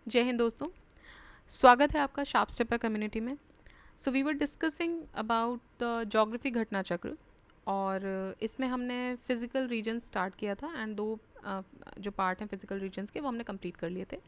जय हिंद दोस्तों। स्वागत है आपका शार्प स्टेपर कम्युनिटी में। So we were discussing about the geography घटना चक्र और इसमें हमने फिज़िकल रीजन्स स्टार्ट किया था एंड दो जो पार्ट हैं फिज़िकल रीजन्स के वो हमने कंप्लीट कर लिए थे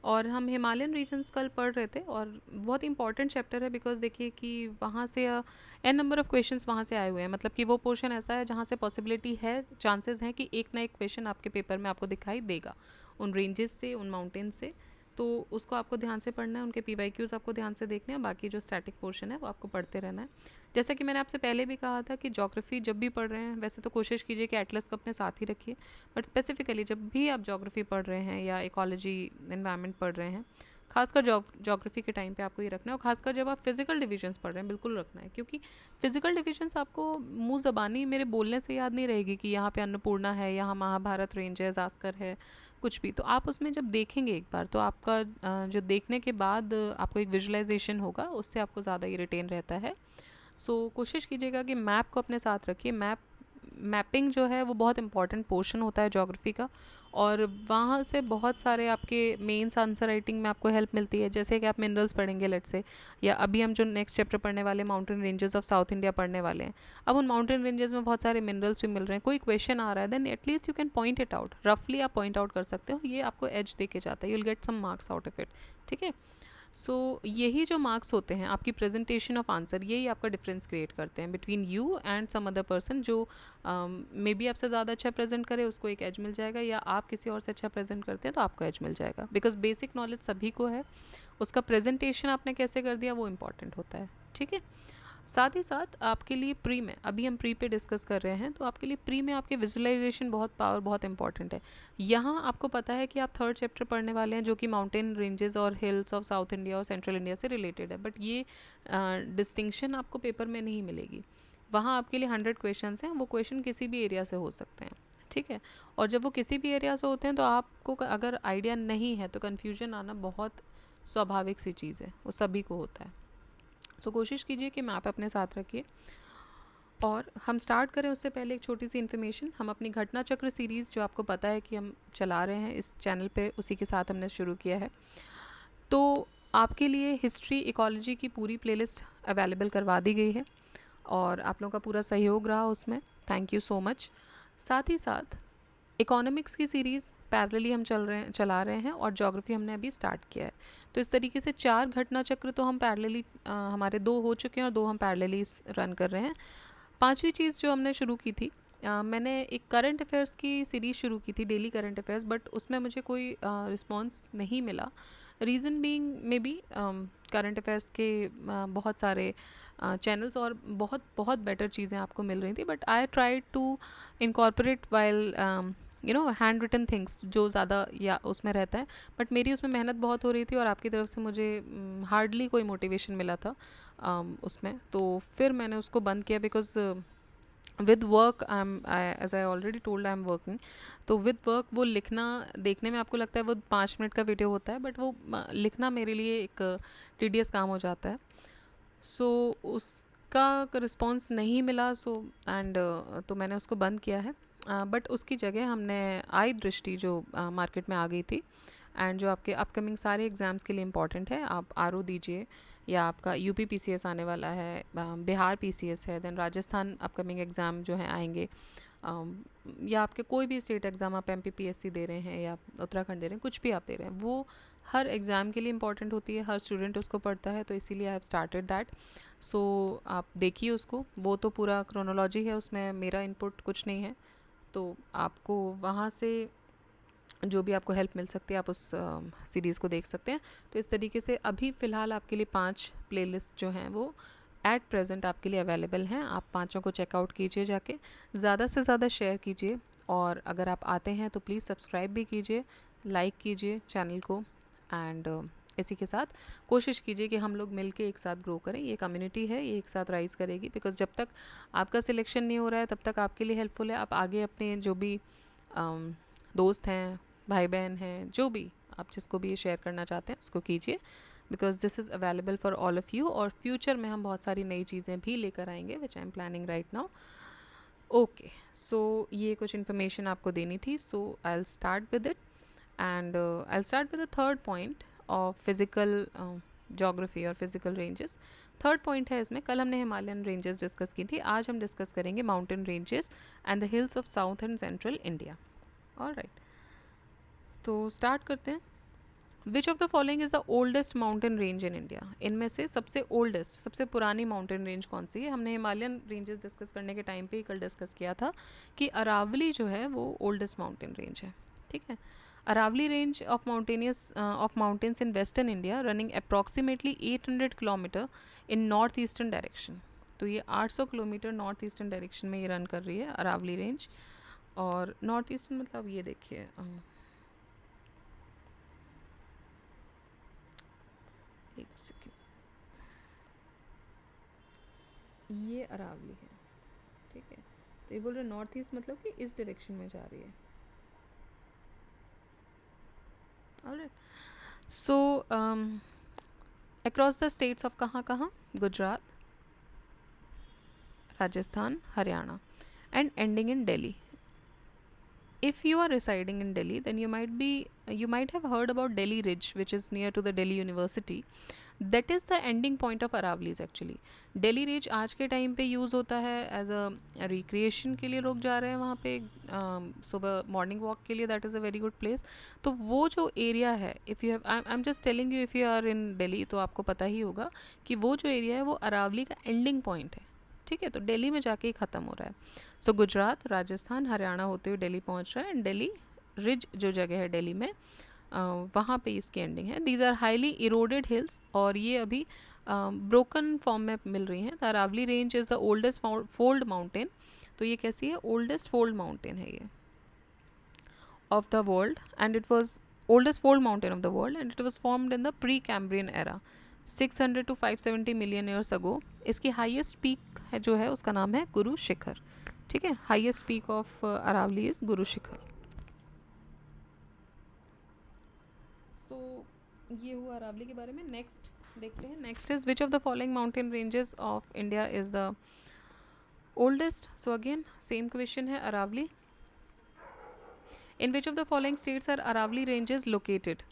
और हम हिमालयन रीजन्स कल पढ़ रहे थे और बहुत इंपॉर्टेंट चैप्टर है बिकॉज देखिए कि वहाँ से एन नंबर ऑफ क्वेश्चंस वहाँ से आए हुए हैं। मतलब कि वो पोर्शन ऐसा है जहाँ से पॉसिबिलिटी है, चांसेस हैं कि एक ना एक क्वेश्चन आपके पेपर में आपको दिखाई देगा उन रेंजेस से, उन माउंटेन से। तो उसको आपको ध्यान से पढ़ना है, उनके PYQs आपको ध्यान से देखने हैं, बाकी जो स्टैटिक पोर्शन है वो आपको पढ़ते रहना है। जैसा कि मैंने आपसे पहले भी कहा था कि ज्योग्राफी जब भी पढ़ रहे हैं वैसे तो कोशिश कीजिए कि एटलस को अपने साथ ही रखिए, बट स्पेसिफिकली जब भी आप ज्योग्राफी पढ़ रहे हैं या इकोलॉजी एनवायरनमेंट पढ़ रहे हैं, खासकर ज्योग्राफी के टाइम पे आपको ये रखना है। और खासकर जब आप फिजिकल डिविजन्स पढ़ रहे हैं बिल्कुल रखना है, क्योंकि फिजिकल डिविजन्स आपको मुंह ज़बानी मेरे बोलने से याद नहीं रहेगी कि यहाँ पे अन्नपूर्णा है, यहाँ महाभारत रेंज है, जास्कर है, कुछ भी। तो आप उसमें जब देखेंगे एक बार तो आपका जो देखने के बाद आपको एक विजुअलाइजेशन होगा, उससे आपको ज़्यादा ये रिटेन रहता है। सो कोशिश कीजिएगा कि मैप को अपने साथ रखिए। मैपिंग जो है वो बहुत इंपॉर्टेंट पोर्शन होता है ज्योग्राफी का, और वहाँ से बहुत सारे आपके मेंस आंसर राइटिंग में आपको हेल्प मिलती है। जैसे कि आप मिनरल्स पढ़ेंगे लेट से, या अभी हम जो नेक्स्ट चैप्टर पढ़ने वाले mountain ranges of south India पढ़ने वाले हैं। अब उन माउंटेन रेंजेस में बहुत सारे मिनरल्स भी मिल रहे हैं, कोई क्वेश्चन आ रहा है then at least you can point it out, रफली आप पॉइंट आउट कर सकते हो, ये आपको एज दे के जाता है, you will get some marks out of it. ठीक है। सो यही जो मार्क्स होते हैं आपकी प्रेजेंटेशन ऑफ आंसर, यही आपका डिफरेंस क्रिएट करते हैं between you and some other person जो मे बी आपसे ज़्यादा अच्छा प्रेजेंट करे, उसको एक एज मिल जाएगा, या आप किसी और से अच्छा प्रेजेंट करते हैं तो आपको एज मिल जाएगा। बिकॉज बेसिक नॉलेज सभी को है, उसका प्रेजेंटेशन आपने कैसे कर दिया वो इम्पॉर्टेंट होता है। ठीक है। साथ ही साथ आपके लिए प्री में, अभी हम प्री पे डिस्कस कर रहे हैं, तो आपके लिए प्री में आपके विजुअलाइजेशन बहुत इंपॉर्टेंट है। यहाँ आपको पता है कि आप थर्ड चैप्टर पढ़ने वाले हैं जो कि माउंटेन रेंजेस और हिल्स ऑफ साउथ इंडिया और सेंट्रल इंडिया से रिलेटेड है, बट ये डिस्टिंक्शन आपको पेपर में नहीं मिलेगी। वहाँ आपके लिए 100 क्वेश्चन हैं, वो क्वेश्चन किसी भी एरिया से हो सकते हैं। ठीक है। और जब वो किसी भी एरिया से होते हैं तो आपको अगर आइडिया नहीं है तो कन्फ्यूजन आना बहुत स्वाभाविक सी चीज़ है, वो सभी को होता है। सो कोशिश कीजिए कि मैप अपने साथ रखिए। और हम स्टार्ट करें उससे पहले एक छोटी सी इन्फॉर्मेशन, हम अपनी घटना चक्र सीरीज़ जो आपको पता है कि हम चला रहे हैं इस चैनल पे, उसी के साथ हमने शुरू किया है। तो आपके लिए हिस्ट्री इकोलॉजी की पूरी प्लेलिस्ट अवेलेबल करवा दी गई है और आप लोगों का पूरा सहयोग रहा उसमें, थैंक यू सो मच। साथ ही साथ इकोनॉमिक्स की सीरीज़ पैरेलली हम चला रहे हैं और ज्योग्राफी हमने अभी स्टार्ट किया है। तो इस तरीके से 4 घटना चक्र तो हम पैरेलली, हमारे 2 हो चुके हैं और 2 हम पैरेलली रन कर रहे हैं। पांचवी चीज़ जो हमने शुरू की थी, मैंने एक करंट अफेयर्स की सीरीज़ शुरू की थी, डेली करंट अफेयर्स, बट उसमें मुझे कोई रिस्पॉन्स नहीं मिला। Reason being may be current affairs के बहुत सारे चैनल्स और बहुत बहुत बेटर चीज़ें आपको मिल रही थी, but I try to incorporate while handwritten things जो ज़्यादा या उसमें रहता है, बट मेरी उसमें मेहनत बहुत हो रही थी और आपकी तरफ से मुझे हार्डली कोई मोटिवेशन मिला था उसमें। तो फिर मैंने उसको बंद किया because with work I am, as I already told I am working. तो विद वर्क वो लिखना, देखने में आपको लगता है वो 5 मिनट का वीडियो होता है, बट वो लिखना मेरे लिए एक टीडियस काम हो जाता है। सो उसका रिस्पॉन्स नहीं मिला, सो एंड तो मैंने उसको बंद किया है। बट उसकी जगह हमने आई दृष्टि जो मार्केट में आ गई थी, एंड जो आपके अपकमिंग सारे एग्ज़ाम्स के लिए इम्पॉर्टेंट है, आप आर दीजिए, या आपका यूपी PCS आने वाला है, बिहार PCS है, देन राजस्थान अपकमिंग एग्ज़ाम जो हैं आएंगे, या आपके कोई भी स्टेट एग्ज़ाम, आप MPPSC दे रहे हैं या उत्तराखंड दे रहे हैं, कुछ भी आप दे रहे हैं, वो हर एग्ज़ाम के लिए इंपॉर्टेंट होती है, हर स्टूडेंट उसको पढ़ता है, तो इसीलिए आई हैव स्टार्टेड दैट। सो आप देखिए उसको, वो तो पूरा क्रोनोलॉजी है, उसमें मेरा इनपुट कुछ नहीं है। तो आपको वहाँ से जो भी आपको हेल्प मिल सकती है आप उस सीरीज़ को देख सकते हैं। तो इस तरीके से अभी फ़िलहाल आपके लिए 5 प्लेलिस्ट जो हैं वो एट प्रेजेंट आपके लिए अवेलेबल हैं। आप पाँचों को चेकआउट कीजिए जाके, ज़्यादा से ज़्यादा शेयर कीजिए, और अगर आप आते हैं तो प्लीज़ सब्सक्राइब भी कीजिए, लाइक कीजिए चैनल को, एंड इसी के साथ कोशिश कीजिए कि हम लोग मिल के एक साथ ग्रो करें। ये कम्युनिटी है, ये एक साथ राइज़ करेगी, बिकॉज जब तक आपका सिलेक्शन नहीं हो रहा है तब तक आपके लिए हेल्पफुल है। आप आगे अपने जो भी दोस्त हैं, भाई बहन हैं, जो भी आप जिसको भी ये शेयर करना चाहते हैं उसको कीजिए, because this is available for all of you. और फ्यूचर में हम बहुत सारी नई चीज़ें भी लेकर आएंगे which I am planning right now. Okay, so ये कुछ इन्फॉर्मेशन आपको देनी थी, so I will start with it. And I'll start with the third point of physical geography और physical ranges. थर्ड पॉइंट है इसमें, कल हमने हिमालयन रेंजेस डिस्कस की थी, आज हम डिस्कस करेंगे mountain ranges and the hills of south and central India. Alright, तो स्टार्ट करते हैं. विच of the following is the oldest mountain range in India? इनमें से सबसे ओल्डेस्ट, सबसे पुरानी माउंटेन रेंज कौन सी है? हमने हिमालयन रेंजेस डिस्कस करने के टाइम पे ही कल डिस्कस किया था कि अरावली जो है वो ओल्डेस्ट माउंटेन रेंज है. ठीक है, Aravalli range of mountains in western India running approximately 800 kilometre in north eastern direction. तो ये 800 किलोमीटर नॉर्थ ईस्टर्न डायरेक्शन में ये रन कर रही है अरावली रेंज. और नॉर्थ ईस्टर्न मतलब ये देखिए, एक सेकेंड, ये अरावली है. ठीक है, तो ये बोल रहे नॉर्थ ईस्ट मतलब कि इस डायरेक्शन में जा रही है. Alright, so across the states of कहाँ कहाँ? Gujarat, Rajasthan, Haryana, and ending in Delhi. If you are residing in Delhi, then you might have heard about Delhi Ridge, which is near to the Delhi University. That is the ending point of Aravali's actually. Delhi Ridge आज के time पे use होता है as a recreation के लिए. लोग जा रहे हैं वहाँ पे सुबह मॉर्निंग वॉक के लिए. That is a very good place. तो वो जो एरिया है, if you have, I am just telling you, if you are in Delhi तो आपको पता ही होगा कि वो जो एरिया है वो अरावली का एंडिंग पॉइंट है. ठीक है, तो दिल्ली में जाके ही ख़त्म हो रहा है. सो गुजरात, राजस्थान, हरियाणा होते हुए दिल्ली पहुंच रहा है. एंड दिल्ली रिज जो जगह है दिल्ली में, वहाँ पे इसकी एंडिंग है. These are highly eroded hills, और ये अभी ब्रोकन फॉर्म में मिल रही हैं. The Aravalli range is the oldest fold mountain. तो ये कैसी है? ओल्डेस्ट फोल्ड माउंटेन है ये of the world. And it was oldest fold mountain of the world, and it was formed in the pre Cambrian era 600 to 570 million years ago. इसकी highest peak है जो है उसका नाम है गुरु शिखर. ठीक है, highest peak of Aravalli is Guru Shikhar. सो ये हुआ अरावली के बारे में. नेक्स्ट देखते हैं. Next is which of the following mountain ranges of India is the oldest? So again same question है, Aravalli. In which of the following states are Aravalli ranges located?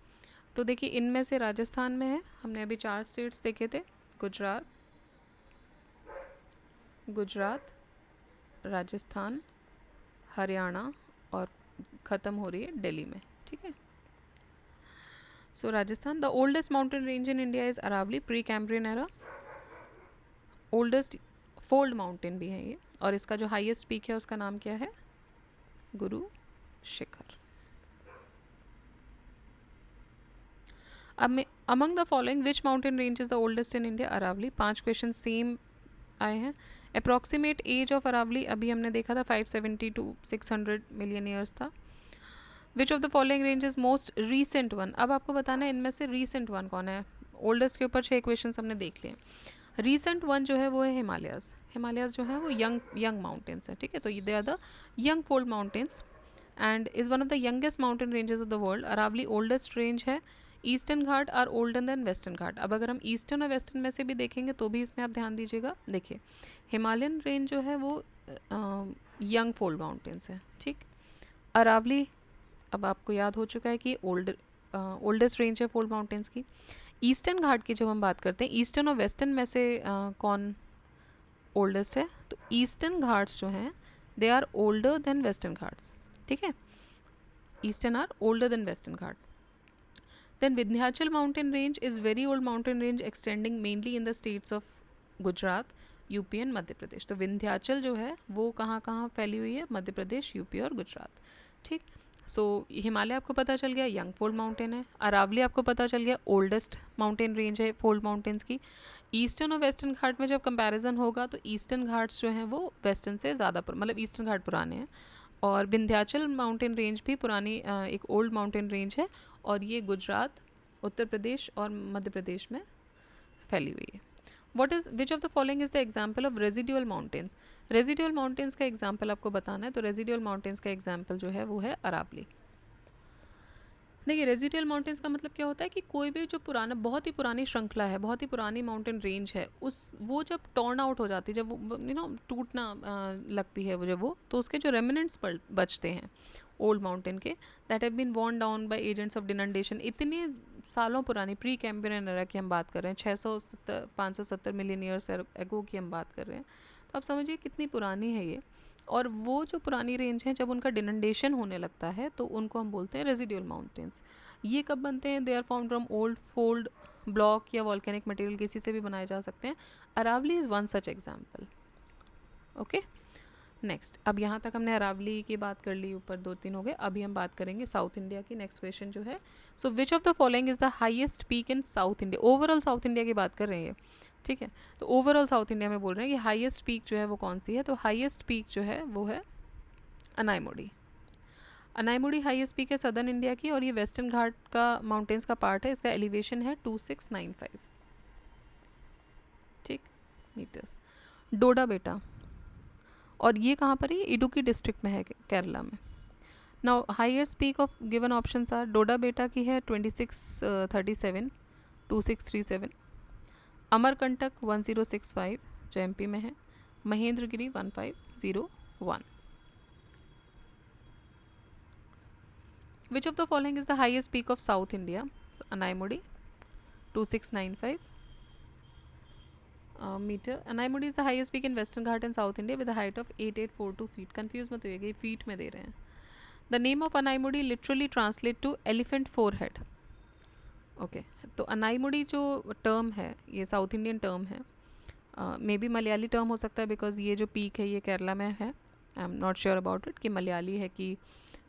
तो देखिए इनमें से राजस्थान में है. हमने अभी 4 स्टेट्स देखे थे, गुजरात, राजस्थान, हरियाणा, और ख़त्म हो रही है दिल्ली में. ठीक है, so Rajasthan. The oldest mountain range in India is Aravalli, pre Cambrian era. Oldest fold mountain भी है ये, और इसका जो हाईएस्ट पीक है उसका नाम क्या है? Guru Shikhar. Among the following which mountain range is the oldest in India? Aravalli. 5 question same आए हैं. अप्रॉक्सीमेट एज ऑफ अरावली अभी हमने देखा था 570 to 600 मिलियन ईयर्स था. विच of the following range is most recent one? अब आपको बताना है इनमें से रीसेंट वन कौन है. ओल्डेस्ट के ऊपर 6 क्वेश्चन हमने देख लिए. रीसेंट वन जो है वो है हिमालयाज. हिमालयाज जो है वो यंग माउंटेन्स है. ठीक है, तो they are the young fold mountains and is one of the youngest mountain ranges of the world. Aravalli oldest range है. Eastern Ghat are older than western Ghat. अब अगर हम ईस्टर्न और वेस्टर्न में से भी देखेंगे तो भी इसमें आप ध्यान दीजिएगा. देखिए हिमालयन रेंज जो है वो यंग फोल्ड माउंटेन्स है. ठीक, अरावली अब आपको याद हो चुका है कि ओल्डेस्ट रेंज है फोल्ड माउंटेन्स की. ईस्टर्न घाट की जब हम बात करते हैं, ईस्टर्न और वेस्टर्न में से कौन ओल्डेस्ट है? तो ईस्टर्न घाट्स जो हैं they are older than western Ghats. ठीक है, eastern are older than western Ghat. Then Vindhyachal mountain range is very old mountain range extending mainly in the states of Gujarat, UP and Madhya Pradesh. तो विंध्याचल जो है वो कहाँ कहाँ फैली हुई है? मध्य प्रदेश, यूपी और गुजरात. ठीक, सो हिमालय आपको पता चल गया यंग फोल्ड माउंटेन है. अरावली आपको पता चल गया ओल्डेस्ट माउंटेन रेंज है फोल्ड माउंटेन्स की. ईस्टर्न और वेस्टर्न घाट में जब कंपैरिजन होगा तो ईस्टर्न घाट्स जो हैं वो वेस्टर्न से ज़्यादा, मतलब ईस्टर्न घाट पुराने हैं. और विंध्याचल माउंटेन रेंज भी पुरानी एक ओल्ड माउंटेन रेंज है, और ये गुजरात, उत्तर प्रदेश और मध्य प्रदेश में फैली हुई है. What is which of the following is the example of residual mountains? Residual mountains का एग्जाम्पल आपको बताना है. तो रेजिडुअल माउंटेन्स का एग्जाम्पल जो है वो है अरावली. देखिए रेजिडियल माउंटेन्स का मतलब क्या होता है कि कोई भी जो पुराना बहुत ही पुरानी श्रृंखला है, बहुत ही पुरानी माउंटेन रेंज है, उस वो जब टर्न आउट हो जाती है, जब वो टूटना लगती है वो, जब वो, तो उसके जो रेमिनेंट्स बचते हैं ओल्ड माउंटेन के, that have been worn down by agents of denudation, इतने सालों पुरानी प्री कैम्ब्रियन एरा की हम बात कर रहे हैं, 570 मिलियन ईयर्स एगो की हम बात कर रहे हैं, तो आप समझिए कितनी पुरानी है ये। और वो जो पुरानी रेंज है, जब उनका डिनंडेशन होने लगता है तो उनको हम बोलते हैं रेजिडुअल माउंटेन्स। ये कब बनते हैं? They are form from old fold block या वॉल्केनिक मटेरियल, किसी से भी बनाए जा सकते हैं। Aravalli is one such example. Okay, next, अब यहाँ तक हमने अरावली की बात कर ली, ऊपर 2-3 हो गए। अभी हम बात करेंगे साउथ इंडिया की। नेक्स्ट क्वेश्चन जो है, so which of the following is the highest peak in south India? Overall south India की बात कर रहे हैं, ठीक है, तो ओवरऑल साउथ इंडिया में बोल रहे हैं कि हाईएस्ट पीक जो है वो कौन सी है, तो हाईएस्ट पीक जो है वो है अनाईमुड़ी। अनाईमुड़ी हाईएस्ट पीक है सदर्न इंडिया की, और ये वेस्टर्न घाट का माउंटेन्स का पार्ट है। इसका एलिवेशन है 2695, ठीक, मीटर्स। डोडा बेटा, और ये कहाँ पर है? इडुक्की डिस्ट्रिक्ट में है, केरला में। Now highest peak of given options are, Doddabetta की है 2637 अमरकंटक 1065 जो एमपी में है, Mahendragiri 1501। Which of the following is the highest peak of south India? Anamudi 2695 metre. Anamudi is the highest peak in western Ghat in south India with the height of 8842 feet. Confuse मत होइएगा, ये feet में दे रहे हैं। The name of Anamudi literally translate to elephant forehead. Okay, तो अनाईमुड़ी जो term है ये साउथ इंडियन टर्म है, मे बी मलयाली टर्म हो सकता है, बिकॉज ये जो पीक है ये केरला में है। I am not sure about it कि मलयाली है कि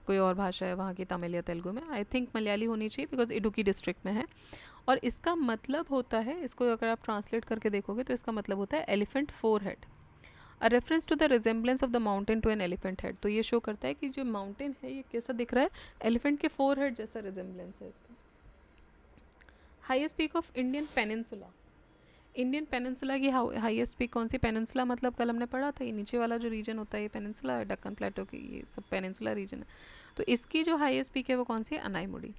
कोई और भाषा है वहाँ की, तमिल या तेलुगु में। आई थिंक मलयाली होनी चाहिए बिकॉज इडुक्की डिस्ट्रिक्ट में है। और इसका मतलब होता है, इसको अगर आप ट्रांसलेट करके देखोगे तो इसका मतलब होता है elephant forehead, a reference to the resemblance of the mountain to an elephant head. तो ये शो करता है कि जो माउंटेन है ये कैसा दिख रहा है, एलिफेंट के फोर हेड जैसा रिजेंबलेंस है इसका। Highest peak of Indian peninsula, Indian peninsula की हाईएस्ट पीक कौन सी? पेनिनसुला मतलब कल हमने पढ़ा था, ये नीचे वाला जो रीजन होता है ये पेनिनसुला है, डक्कन प्लेटो की, ये सब पेनिनसुला रीजन है। तो इसकी जो हाईएस्ट पीक है वो कौन सी है? Anamudi.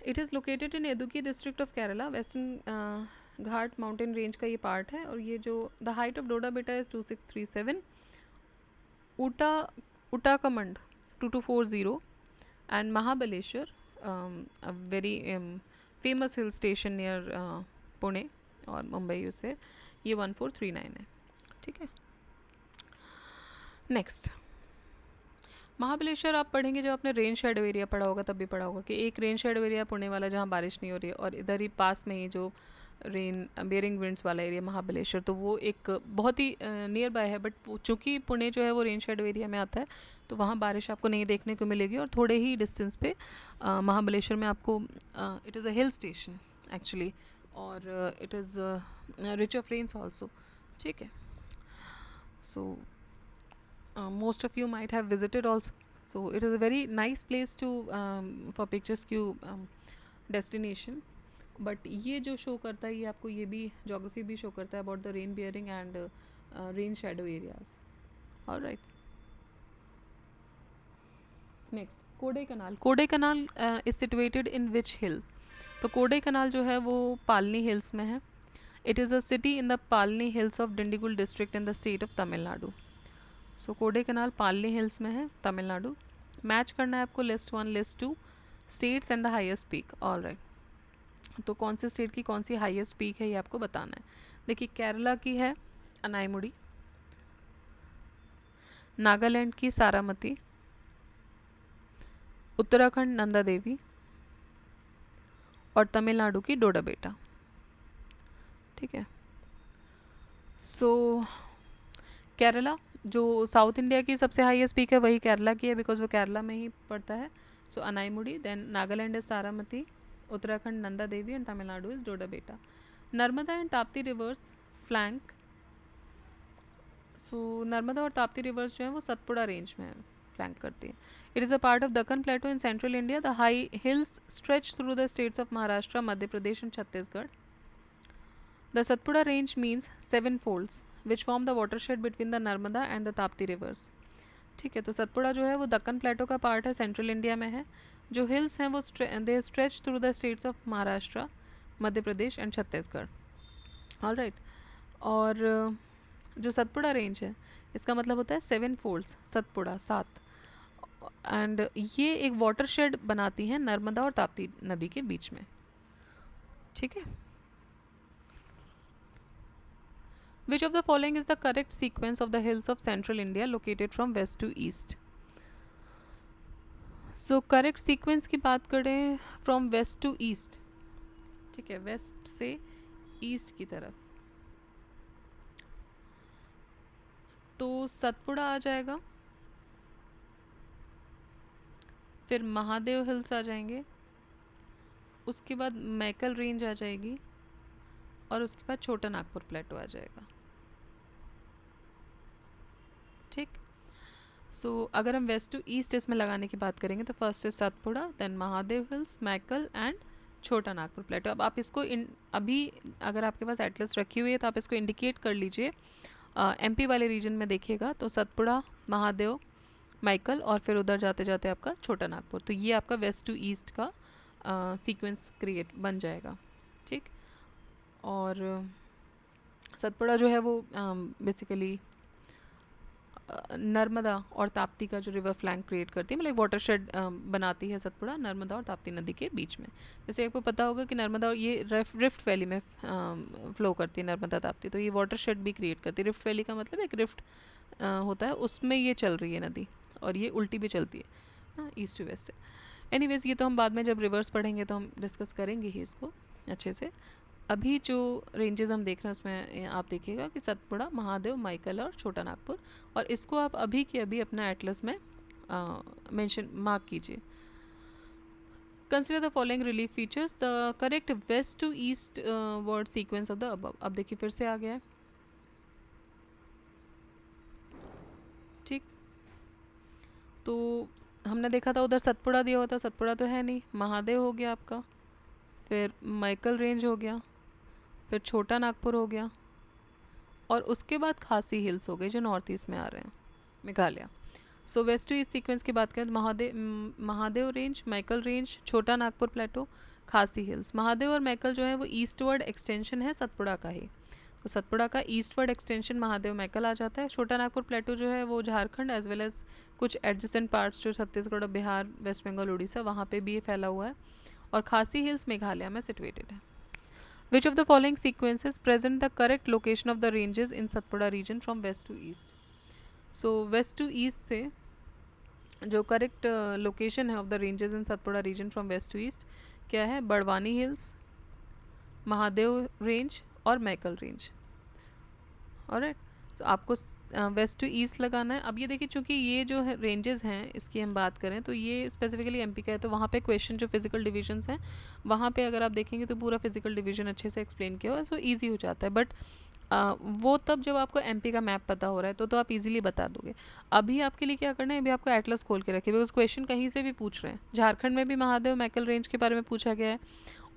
It is located in Idukki district of Kerala, western Ghat mountain range का ये पार्ट है। और ये जो द हाइट ऑफ डोडा बेटा is 2637, उटाकमंड 2240 and Mahabaleshwar very famous hill station near Pune और मुंबई, उससे ये 1439 है, ठीक है। नेक्स्ट, महाबलेश्वर आप पढ़ेंगे जब आपने रेन शेडो एरिया पढ़ा होगा तब भी पढ़ा होगा कि एक रेन शेडो एरिया पुणे वाला जहाँ बारिश नहीं हो रही है, और इधर ही पास में ही जो रेन बेयरिंग विंड्स वाला एरिया महाबलेश्वर, तो वो एक बहुत ही नियर बाय है। बट चूँकि पुणे जो है वो रेन शेडो एरिया में आता है, तो वहाँ बारिश आपको नहीं देखने को मिलेगी। और थोड़े ही डिस्टेंस पे महाबलेश्वर में आपको, it is a hill station actually, और it is rich of rains also, ठीक है। So most of you might have visited also, so it is a very nice place to for picturesque destination. But ये जो show करता है ये आपको, ये भी जोग्राफी भी शो करता है about the rain bearing and rain shadow areas. Alright, next, Kodaikanal. Kodaikanal is situated in which hill? तो कोडई कनाल जो है वो पालनी हिल्स में है। It is a city in the Palani hills of Dindigul district in the state of Tamil Nadu. So Kodaikanal Palani hills में है, Tamil Nadu. Match करना है आपको list 1 list 2 states and the highest peak. Alright, तो कौन से स्टेट की कौन सी हाईएस्ट पीक है ये आपको बताना है। देखिए, केरला की है अनाईमुड़ी, नागालैंड की सारामती, उत्तराखंड नंदा देवी, और तमिलनाडु की डोडा बेटा, ठीक है। सो केरला जो साउथ इंडिया की सबसे हाईएस्ट पीक है वही केरला की है, बिकॉज वो केरला में ही पड़ता है। So Anaimudi, then Nagaland is Saramati, Uttarakhand Nanda Devi, and Tamil Nadu is Doddabetta. Narmada and Tapti rivers flank, so Narmada और ताप्ती रिवर्स जो है वो सतपुड़ा रेंज में फ्लैंक करती है। It is a part of Deccan plateau in central India. The high hills stretch through the states of Maharashtra, Madhya Pradesh and Chhattisgarh. The Satpura range means 7 folds which form the watershed between the Narmada and the Tapti rivers, ठीक है। तो सतपुड़ा जो है वो दक्कन प्लेटो का part है, central India में है। जो हिल्स हैं वो they stretch through the states of Maharashtra, Madhya Pradesh and Chhattisgarh. All right. और जो सतपुड़ा रेंज है, इसका मतलब होता है 7 फोल्ड्स, सतपुड़ा 7। एंड ये एक वाटरशेड बनाती है नर्मदा और ताप्ती नदी के बीच में। ठीक है। Which of the following is the correct sequence of the hills of central India located from west to east? So correct sequence की बात करें फ्रॉम वेस्ट टू ईस्ट, ठीक है, वेस्ट से ईस्ट की तरफ, तो सतपुड़ा आ जाएगा, फिर महादेव हिल्स आ जाएंगे, उसके बाद मैकल रेंज आ जाएगी, और उसके बाद छोटा नागपुर प्लेटो आ जाएगा। ठीक। सो अगर हम वेस्ट टू ईस्ट इसमें लगाने की बात करेंगे तो first is Satpura, then Mahadev hills, Maikal and Chota Nagpur प्लेटो। अब आप इसको अभी अगर आपके पास एटलस रखी हुई है तो आप इसको इंडिकेट कर लीजिए। एमपी वाले रीजन में देखिएगा तो सतपुड़ा, महादेव, माइकल और फिर उधर जाते जाते आपका छोटा नागपुर। तो ये आपका वेस्ट टू ईस्ट का सीक्वेंस क्रिएट बन जाएगा। ठीक। और सतपुड़ा जो है वो बेसिकली नर्मदा और ताप्ती का जो रिवर फ्लैंक क्रिएट करती है, मतलब एक वाटरशेड बनाती है सतपुड़ा नर्मदा और ताप्ती नदी के बीच में। जैसे आपको पता होगा कि नर्मदा और ये रिफ्ट वैली में फ्लो करती है नर्मदा ताप्ती, तो ये वाटरशेड भी क्रिएट करती है। रिफ्ट वैली का मतलब एक रिफ्ट होता है, उसमें ये चल रही है नदी, और ये उल्टी भी चलती है ना, ईस्ट टू वेस्ट। एनीवेज ये तो हम बाद में जब रिवर्स पढ़ेंगे तो हम डिस्कस करेंगे ही इसको अच्छे से। अभी जो रेंजेस हम देख रहे हैं उसमें आप देखिएगा कि सतपुड़ा, महादेव, माइकल और छोटा नागपुर, और इसको आप अभी के अभी अपना एटलस में मेंशन मार्क कीजिए। Consider the following relief features, the correct west to east word sequence of the above. अब देखिए फिर से आ गया है। ठीक। तो हमने देखा था उधर सतपुड़ा दिया हुआ था, सतपुड़ा तो है नहीं, महादेव हो गया आपका, फिर माइकल रेंज हो गया, फिर छोटा नागपुर हो गया, और उसके बाद खासी हिल्स हो गए जो नॉर्थ ईस्ट में आ रहे हैं, मेघालय। सो वेस्ट टू ईस्ट सीक्वेंस की बात करें तो महादेव रेंज, माइकल रेंज, छोटा नागपुर प्लेटो, खासी हिल्स। महादेव और माइकल जो है वो ईस्टवर्ड एक्सटेंशन है सतपुड़ा का ही, तो सतपुड़ा का ईस्टवर्ड एक्सटेंशन महादेव माइकल आ जाता है। छोटा नागपुर प्लेटो जो है वो झारखंड एज वेल एज कुछ एडजेसेंट पार्ट्स जो छत्तीसगढ़, बिहार, वेस्ट बंगाल, उड़ीसा, वहाँ पे भी ये फैला हुआ है, और खासी हिल्स मेघालय में सिचुएटेड है। Which of the following sequences present the correct location of the ranges in Satpura region from west to east? So west to east से जो करेक्ट लोकेशन है of the ranges in Satpura region from west to east क्या है? Barwani hills, Mahadev range और Maikal range. Alright. तो आपको waste to east लगाना है। अब ये देखिए चूँकि ये जो है रेंजेस हैं इसकी हम बात करें तो ये स्पेसिफिकली एमपी का है, तो वहाँ पे क्वेश्चन जो फिजिकल डिविजन्स हैं वहाँ पे अगर आप देखेंगे तो पूरा फिजिकल डिवीजन अच्छे से एक्सप्लेन किया हुआ है, सो ईजी हो जाता है। बट वो तब जब आपको एमपी का मैप पता हो रहा है तो आप इजीली बता दोगे। अभी आपके लिए क्या करना है, अभी आपको एटलस खोल के रखिए, बिकॉज क्वेश्चन कहीं से भी पूछ रहे हैं। झारखंड में भी महादेव मैकल रेंज के बारे में पूछा गया है,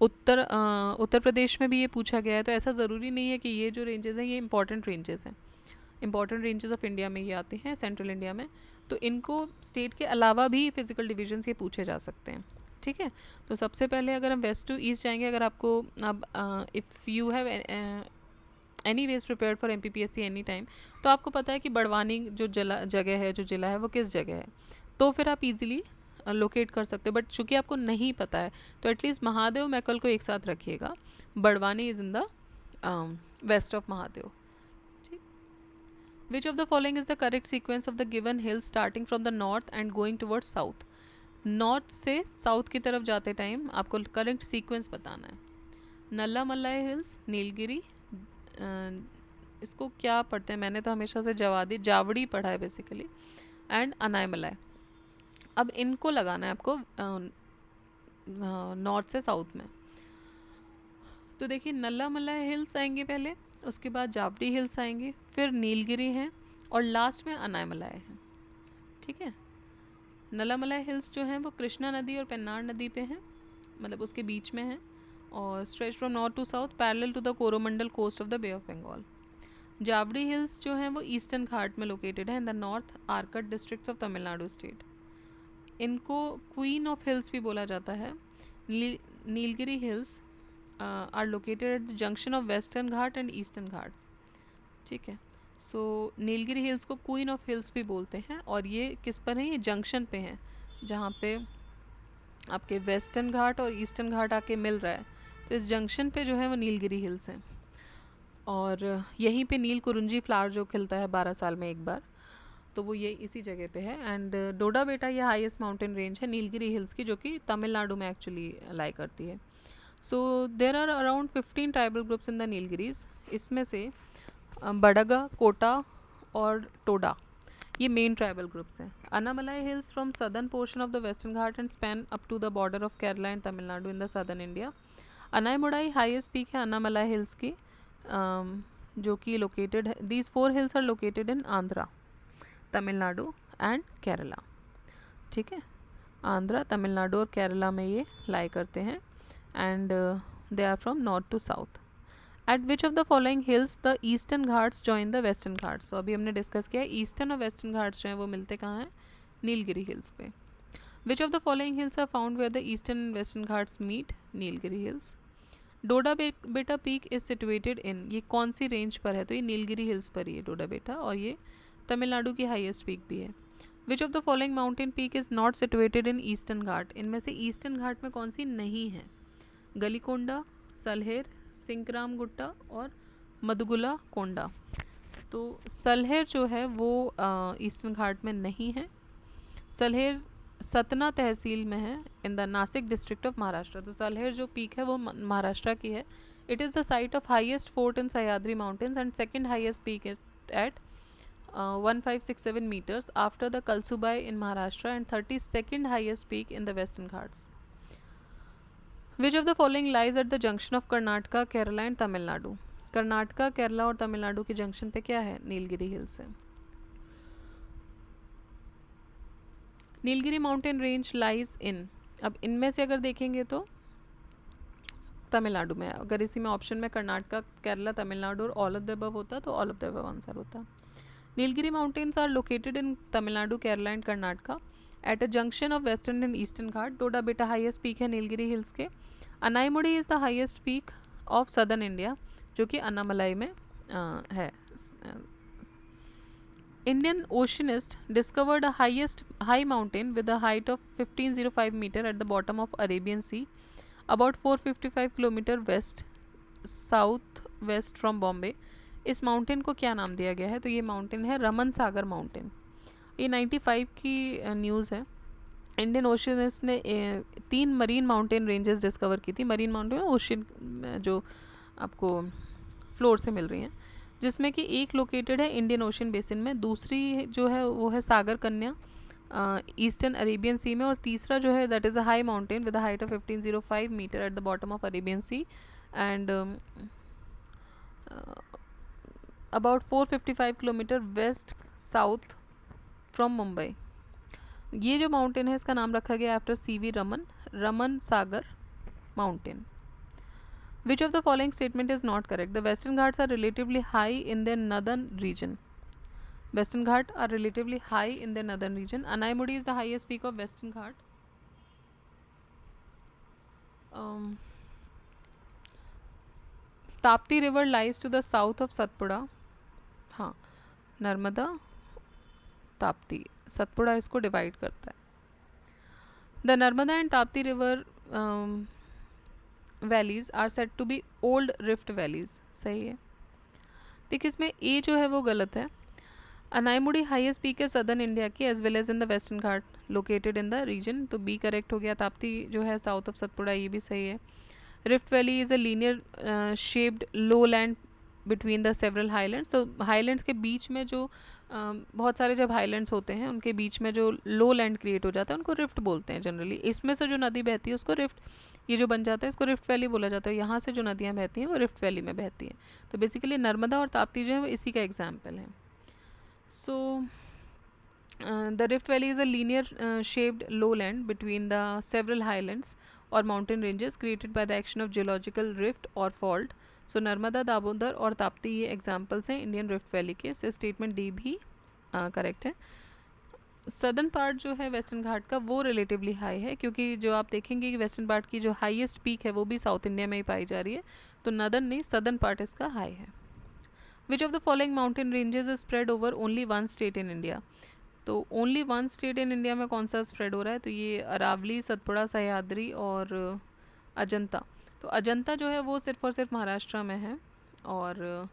उत्तर प्रदेश में भी ये पूछा गया है, तो ऐसा ज़रूरी नहीं है कि ये जो रेंजेस हैं ये इंपॉर्टेंट रेंजेस हैं। इंपॉर्टेंट रेंजेस ऑफ इंडिया में ये आते हैं, सेंट्रल इंडिया में, तो इनको स्टेट के अलावा भी फिजिकल डिविजन्स ये पूछे जा सकते हैं। ठीक है। तो सबसे पहले अगर हम वेस्ट टू ईस्ट जाएंगे, अगर आपको अब if you have any ways prepared for MPPSC any time, तो आपको पता है कि बड़वानी जो जगह है, जो जिला है वो किस जगह है, तो फिर आप इजीली लोकेट कर सकते हो। बट चूँकि आपको नहीं पता है तो एटलीस्ट महादेव मैकल को एक साथ रखिएगा। Barwani is in the west of Mahadev. Which of the following is the correct sequence of the given hills starting from the north and going towards south? North से साउथ की तरफ जाते टाइम आपको करेक्ट सीक्वेंस बताना है। नल्ला मल्लाई हिल्स, नीलगिरी, इसको क्या पढ़ते हैं, मैंने तो हमेशा से जावड़ी पढ़ा है बेसिकली, एंड अनायमलाई। अब इनको लगाना है आपको नॉर्थ से साउथ में। तो देखिए नल्ला मल्लाई हिल्स आएंगे पहले, उसके बाद जावड़ी हिल्स आएंगे, फिर नीलगिरी हैं, और लास्ट में अनायमलाई है। ठीक है। नल्लामलाई हिल्स जो हैं वो कृष्णा नदी और पेन्नार नदी पे हैं, मतलब उसके बीच में है, और stretch from north to south parallel to the Coromandel coast of the bay of Bengal. Javadi hills जो हैं वो ईस्टर्न घाट में लोकेटेड है in the north Arcot district of Tamil Nadu state. इनको क्वीन ऑफ हिल्स भी बोला जाता है. Nilgiri hills are located at the junction of western Ghat and eastern Ghats. ठीक है. सो नीलगिरी हिल्स को क्वीन ऑफ हिल्स भी बोलते हैं, और ये किस पर है? ये जंक्शन पे हैं, जहाँ पे आपके वेस्टर्न घाट और ईस्टर्न घाट आके मिल रहा है. तो इस जंक्शन पे जो है वो नीलगिरी हिल्स हैं. और यहीं पे नील कुरुंजी फ्लावर जो खिलता है 12 साल में एक बार, तो वो ये इसी जगह पे है. एंड डोडा बेटा ये हाईएस्ट माउंटेन रेंज है नीलगिरी हिल्स की, जो कि तमिलनाडु में एक्चुअली लाई करती है. So there are around 15 tribal groups in the Nilgiris. इसमें से बडगा, कोटा और टोडा ये मेन ट्राइबल ग्रुप्स हैं. Anamalai hills from southern portion of the western Ghat and span up to the border of Kerala and Tamil Nadu in the southern India. Anaimudi highest peak है Anamalai hills की, जो कि located है. These 4 hills are located in Andhra, Tamil Nadu and Kerala. ठीक है. आंध्रा, तमिलनाडु और केरला में ये लाई करते हैं. And they are from north to south. At which of the following hills the eastern Ghats join the western Ghats. तो अभी हमने डिस्कस किया ईस्टर्न और वेस्टर्न घाट्स जो हैं वो मिलते कहाँ हैं? नीलगिरी हिल्स पे. Which of the following hills are found where the eastern and western Ghats meet? Nilgiri hills. Doddabetta peak is situated इन, ये कौन सी रेंज पर है? तो ये नीलगिरी हिल्स पर ही है डोडा बेटा, और ये तमिलनाडु की हाईएस्ट पीक भी है. Which of the following mountain peak is not situated in eastern Ghat. इनमें से ईस्टर्न घाट में कौन सी नहीं है? गलीकोंडा, सलहेर, सिंकराम गुट्टा और मधुगुला कोंडा. तो सलहेर जो है वो ईस्टर्न घाट में नहीं है. सलहेर सतना तहसील में है in the Nashik district of Maharashtra. तो सलहेर जो पीक है वो महाराष्ट्र की है. It is the site of highest fort in Sahyadri mountains and second highest peak at 1567 meters after the Kalsubai in Maharashtra and 32nd highest peak in the Western Ghats. Which of the following lies at the junction of Karnataka, Kerala and Tamil Nadu? Karnataka, Kerala और तमिलनाडु के junction पे क्या है? Nilgiri hills है. Nilgiri mountain range lies in, अब इनमें से अगर देखेंगे तो तमिलनाडु में. अगर इसी में ऑप्शन में कर्नाटका, केरला, तमिलनाडु और ऑल ऑफ द अबव होता तो all of the above answer होता. Nilgiri mountains are located in Tamil Nadu, Kerala and Karnataka at a junction of western and eastern Ghat. Doda Beta highest peak है Nilgiri hills के. Anaimudi is the highest peak of southern India, जो कि अन्नामलाई में है. Indian oceanist discovered a high mountain with a height of 1505 meter at the bottom of Arabian Sea, about 455 kilometer west south west from Bombay. इस mountain को क्या नाम दिया गया है? तो ये माउंटेन है रमन सागर माउंटेन. ये 95 की न्यूज़ है. इंडियन ओशियनिस्ट ने 3 मरीन माउंटेन रेंजेस डिस्कवर की थी. मरीन माउंटेन ओशियन जो आपको फ्लोर से मिल रही हैं, जिसमें कि एक लोकेटेड है इंडियन ओशियन बेसिन में, दूसरी जो है वो है सागर कन्या ईस्टर्न अरेबियन सी में, और तीसरा जो है that is a high mountain with a height of 1505 metre at the bottom of Arabian sea and about 455 kilometre west south from Mumbai. ये जो माउंटेन है इसका नाम रखा गया after CV Raman, Raman Sagar mountain. Which of the following statement is not correct? The western Ghats are relatively high in their northern region. Western Ghat are relatively high in their northern reason. Anaimudi is the highest peak of western Ghat. Tapti river lies to the south of Satpura. हाँ, नर्मदा, ताप्ती, सतपुड़ा इसको divide करता है. The Narmada and Tapti river valleys are said to be old rift valleys. सही है. देखिए इसमें ए जो है वो गलत है. अनाईमुडी हाईएस्ट पीक है सदर्न इंडिया की as well as in the western Ghat located in the region, तो बी करेक्ट हो गया. ताप्ती जो है साउथ ऑफ सतपुड़ा, ये भी सही है. Rift valley is a linear shaped lowland between the several highlands. तो हाईलैंड्स के बीच में जो बहुत सारे जब हाईलैंड्स होते हैं उनके बीच में जो लो लैंड क्रिएट हो जाता है उनको रिफ्ट बोलते हैं जनरली. इसमें से जो नदी बहती है उसको रिफ्ट, ये जो बन जाता है इसको रिफ्ट वैली बोला जाता है. यहाँ से जो नदियाँ बहती हैं वो रिफ्ट वैली में बहती हैं. तो बेसिकली नर्मदा और ताप्ती जो है वो इसी का एग्जाम्पल है. So the rift valley is a linear shaped lowland between the several highlands और mountain ranges created by the action of geological rift और फॉल्ट. सो नर्मदा, दामोदर और ताप्ती ये एग्जाम्पल्स हैं इंडियन रिफ्ट वैली के. से स्टेटमेंट डी भी correct है. Southern part जो है वेस्टर्न घाट का वो रिलेटिवली हाई है, क्योंकि जो आप देखेंगे कि वेस्टर्न पार्ट की जो हाईएस्ट पीक है वो भी साउथ इंडिया में ही पाई जा रही है, तो नदर्न नहीं, सदर्न पार्ट इसका हाई है। Which of the following mountain ranges is spread over only one state in India? तो only one state in India में कौन सा स्प्रेड हो रहा है? तो ये अरावली, सतपुड़ा, सह्याद्री और अजंता। तो अजंता जो है वो सिर्फ और सिर्फ महाराष्ट्र में है, और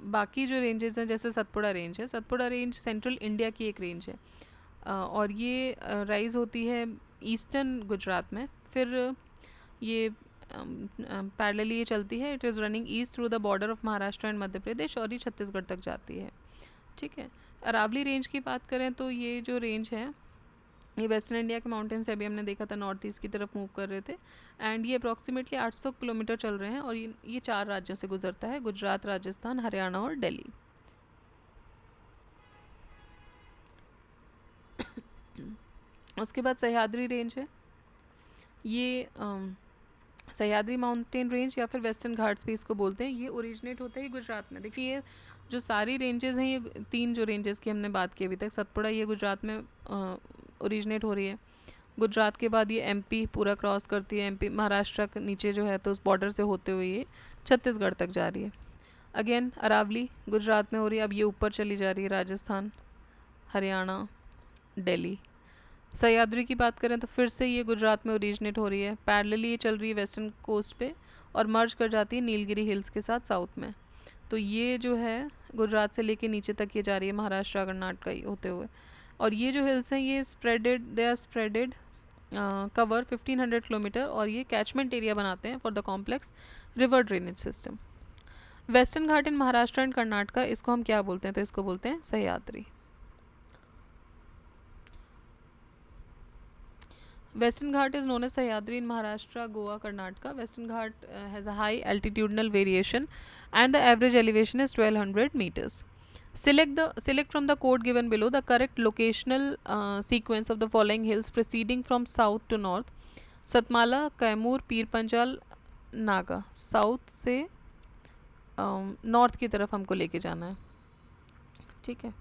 बाकी जो रेंजेस हैं, जैसे सतपुड़ा रेंज है, सतपुड़ा रेंज सेंट्रल इंडिया की एक रेंज है, और ये राइज होती है ईस्टर्न गुजरात में, फिर ये पैरेलली ये चलती है, it is running east through the border of Maharashtra and Madhya Pradesh, और ये छत्तीसगढ़ तक जाती है। ठीक है। अरावली रेंज की बात करें तो ये जो रेंज है ये वेस्टर्न इंडिया के माउंटेन से अभी हमने देखा था नॉर्थ ईस्ट की तरफ मूव कर रहे थे, एंड ये अप्रॉक्सीमेटली 800 किलोमीटर चल रहे हैं, और ये 4 राज्यों से गुजरता है, गुजरात, राजस्थान, हरियाणा और दिल्ली। उसके बाद सह्याद्री रेंज है, ये सह्याद्री माउंटेन रेंज या फिर वेस्टर्न घाट्स भी इसको बोलते हैं, ये ओरिजिनेट होता है गुजरात में। देखिए ये जो सारी रेंजेस हैं, ये 3 जो रेंजेस की हमने बात की अभी तक, सतपुड़ा ये गुजरात में ओरिजिनेट हो रही है, गुजरात के बाद ये एमपी पूरा क्रॉस करती है, एमपी महाराष्ट्र के नीचे जो है तो उस बॉर्डर से होते हुए ये छत्तीसगढ़ तक जा रही है। अगेन अरावली गुजरात में हो रही है, अब ये ऊपर चली जा रही है, राजस्थान, हरियाणा, दिल्ली। सह्याद्री की बात करें तो फिर से ये गुजरात में ओरिजिनेट हो रही है, पैरेलली ये चल रही है वेस्टर्न कोस्ट पे, और मर्ज कर जाती है नीलगिरी हिल्स के साथ साउथ में। तो ये जो है गुजरात से लेके नीचे तक ये जा रही है, महाराष्ट्र, कर्नाटक होते हुए, और ये जो हिल्स हैं ये spreaded, they are spreaded cover 1500 kilometre, और ये कैचमेंट एरिया बनाते हैं for the complex river drainage system. Western Ghat in Maharashtra and Karnataka, इसको हम क्या बोलते हैं? तो इसको बोलते हैं Sahyadri. Western Ghat is known as Sahyadri in Maharashtra, Goa, Karnataka. Western Ghat has a high altitudinal variation and the average elevation is 1200 meters. Select from the code given below the correct locational sequence of the following hills proceeding from south to north. Satmala, Kaimur, Pir Panjal, Naga. South से north की तरफ हमको लेके जाना है। ठीक है।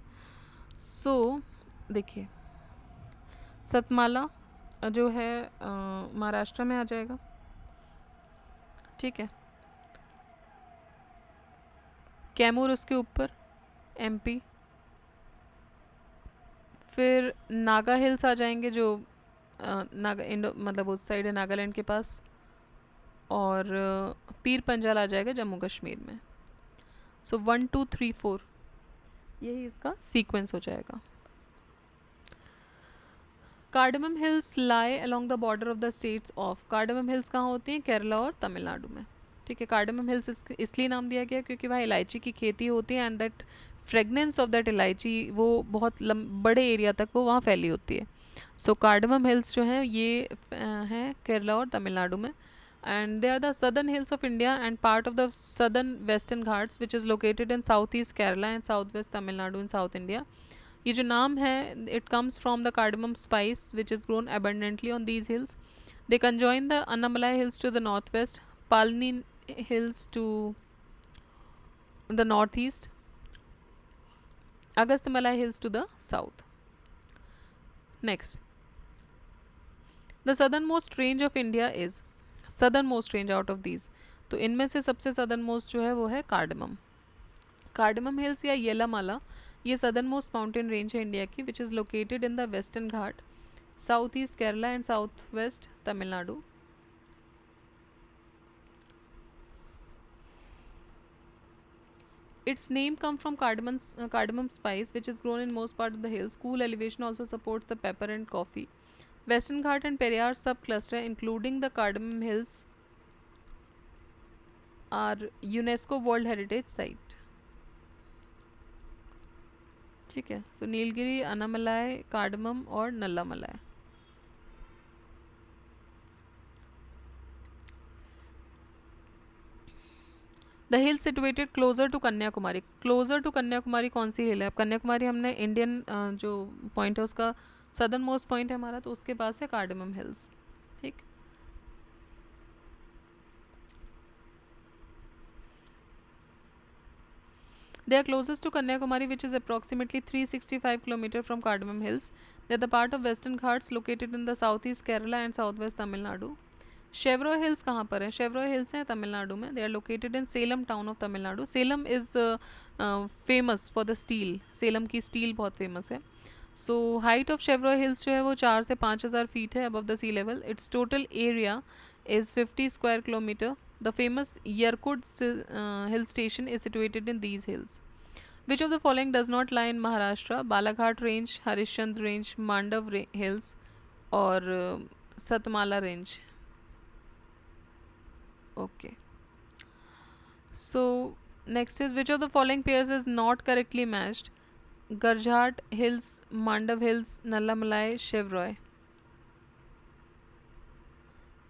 सो देखिए सतमाला जो है महाराष्ट्र में आ जाएगा। ठीक है। कैमूर उसके ऊपर एमपी, फिर नागा हिल्स आ जाएंगे जो नागा इंडो मतलब उस साइड है नागालैंड के पास, और पीर पंजाल आ जाएगा जम्मू कश्मीर में। सो 1 2 3 4 यही इसका सीक्वेंस हो जाएगा। Cardamom hills lie along the border of the states of. Cardamom hills कहाँ होती हैं? केरला और तमिलनाडु में। ठीक है। कार्डमम हिल्स इसलिए नाम दिया गया क्योंकि वहाँ इलायची की खेती होती है, and that fragrance of that इलायची वो बहुत बड़े एरिया तक वो वहाँ फैली होती है। सो कार्डमम हिल्स जो हैं ये हैं केरला और तमिलनाडु में, and they are the southern hills of India and part of the southern western Ghats which is located in southeast Kerala and southwest Tamil Nadu in South India. ये जो नाम है it comes from the cardamom spice which is grown abundantly on these hills. They conjoin the Annamalai hills to the northwest, Palni hills to the northeast, Agastyamalai hills to the south. Next, the southernmost range of India is southern most range out of these. तो इनमें से सबसे southern most जो है वो है cardamom. Cardamom hills या येलामाला ये सदर्न मोस्ट माउंटेन रेंज है इंडिया की, which is located in the western Ghat, south east Kerala and south west Tamil Nadu. Its name comes from cardamom spice which is grown in most part of the hills. Cool elevation also supports the pepper and coffee. Western Ghat and Periyar subcluster including the Cardamom Hills are UNESCO World Heritage Site. ठीक है। So Nilgiri, Annamalai, cardamom और Nallamalai. The hill situated closer to Kanyakumari. Closer to Kanyakumari कौन सी हिल है? अब कन्याकुमारी हमने Indian जो point है उसका सदर्न मोस्ट पॉइंट है हमारा, तो उसके पास है कार्डमम हिल्स। ठीक। They are closest to Kanyakumari, which is approximately 365 km from Cardamom Hills. They are the part of Western Ghats located in the southeast Kerala and southwest Tamil Nadu. Shevaroy hills कहाँ पर है? Shevaroy hills हैं तमिलनाडु में. They are located in Salem town of Tamil Nadu. Salem is famous for the steel. Salem की steel बहुत famous है. So height of Shevaroy hills जो है वो 4 से 5 हज़ार फीट है above the sea level. Its total area is 50 square kilometre. The famous Yercaud hill station is situated in these hills. Which of the following does not lie in Maharashtra? Balaghat Range, Harishchandra Range, Mandav Hills, or Satmala Range? Okay. So next is, which of the following pairs is not correctly matched? Garjhat Hills, Mandav Hills, Nallamalai, Chevroy.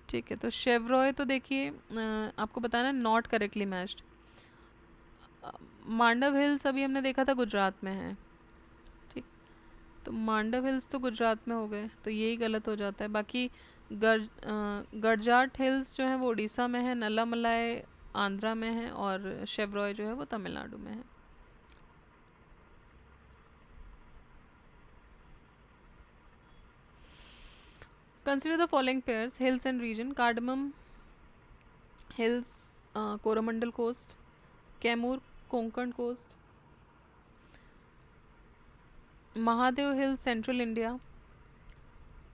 ठीक है, तो शेवरॉय तो देखिए आपको बताना not correctly matched. Mandav hills अभी हमने देखा था गुजरात में है. ठीक, तो मांडव हिल्स तो गुजरात में हो गए, तो यही गलत हो जाता है. बाकी गरजाट हिल्स जो है वो उड़ीसा में है, नल्लामलाई आंध्रा में है, और शेवरॉय जो है वो तमिलनाडु में है. Consider the following pairs hills and region. Cardamom hills Coromandel coast, Kaimur Konkan coast, Mahadev hills central India,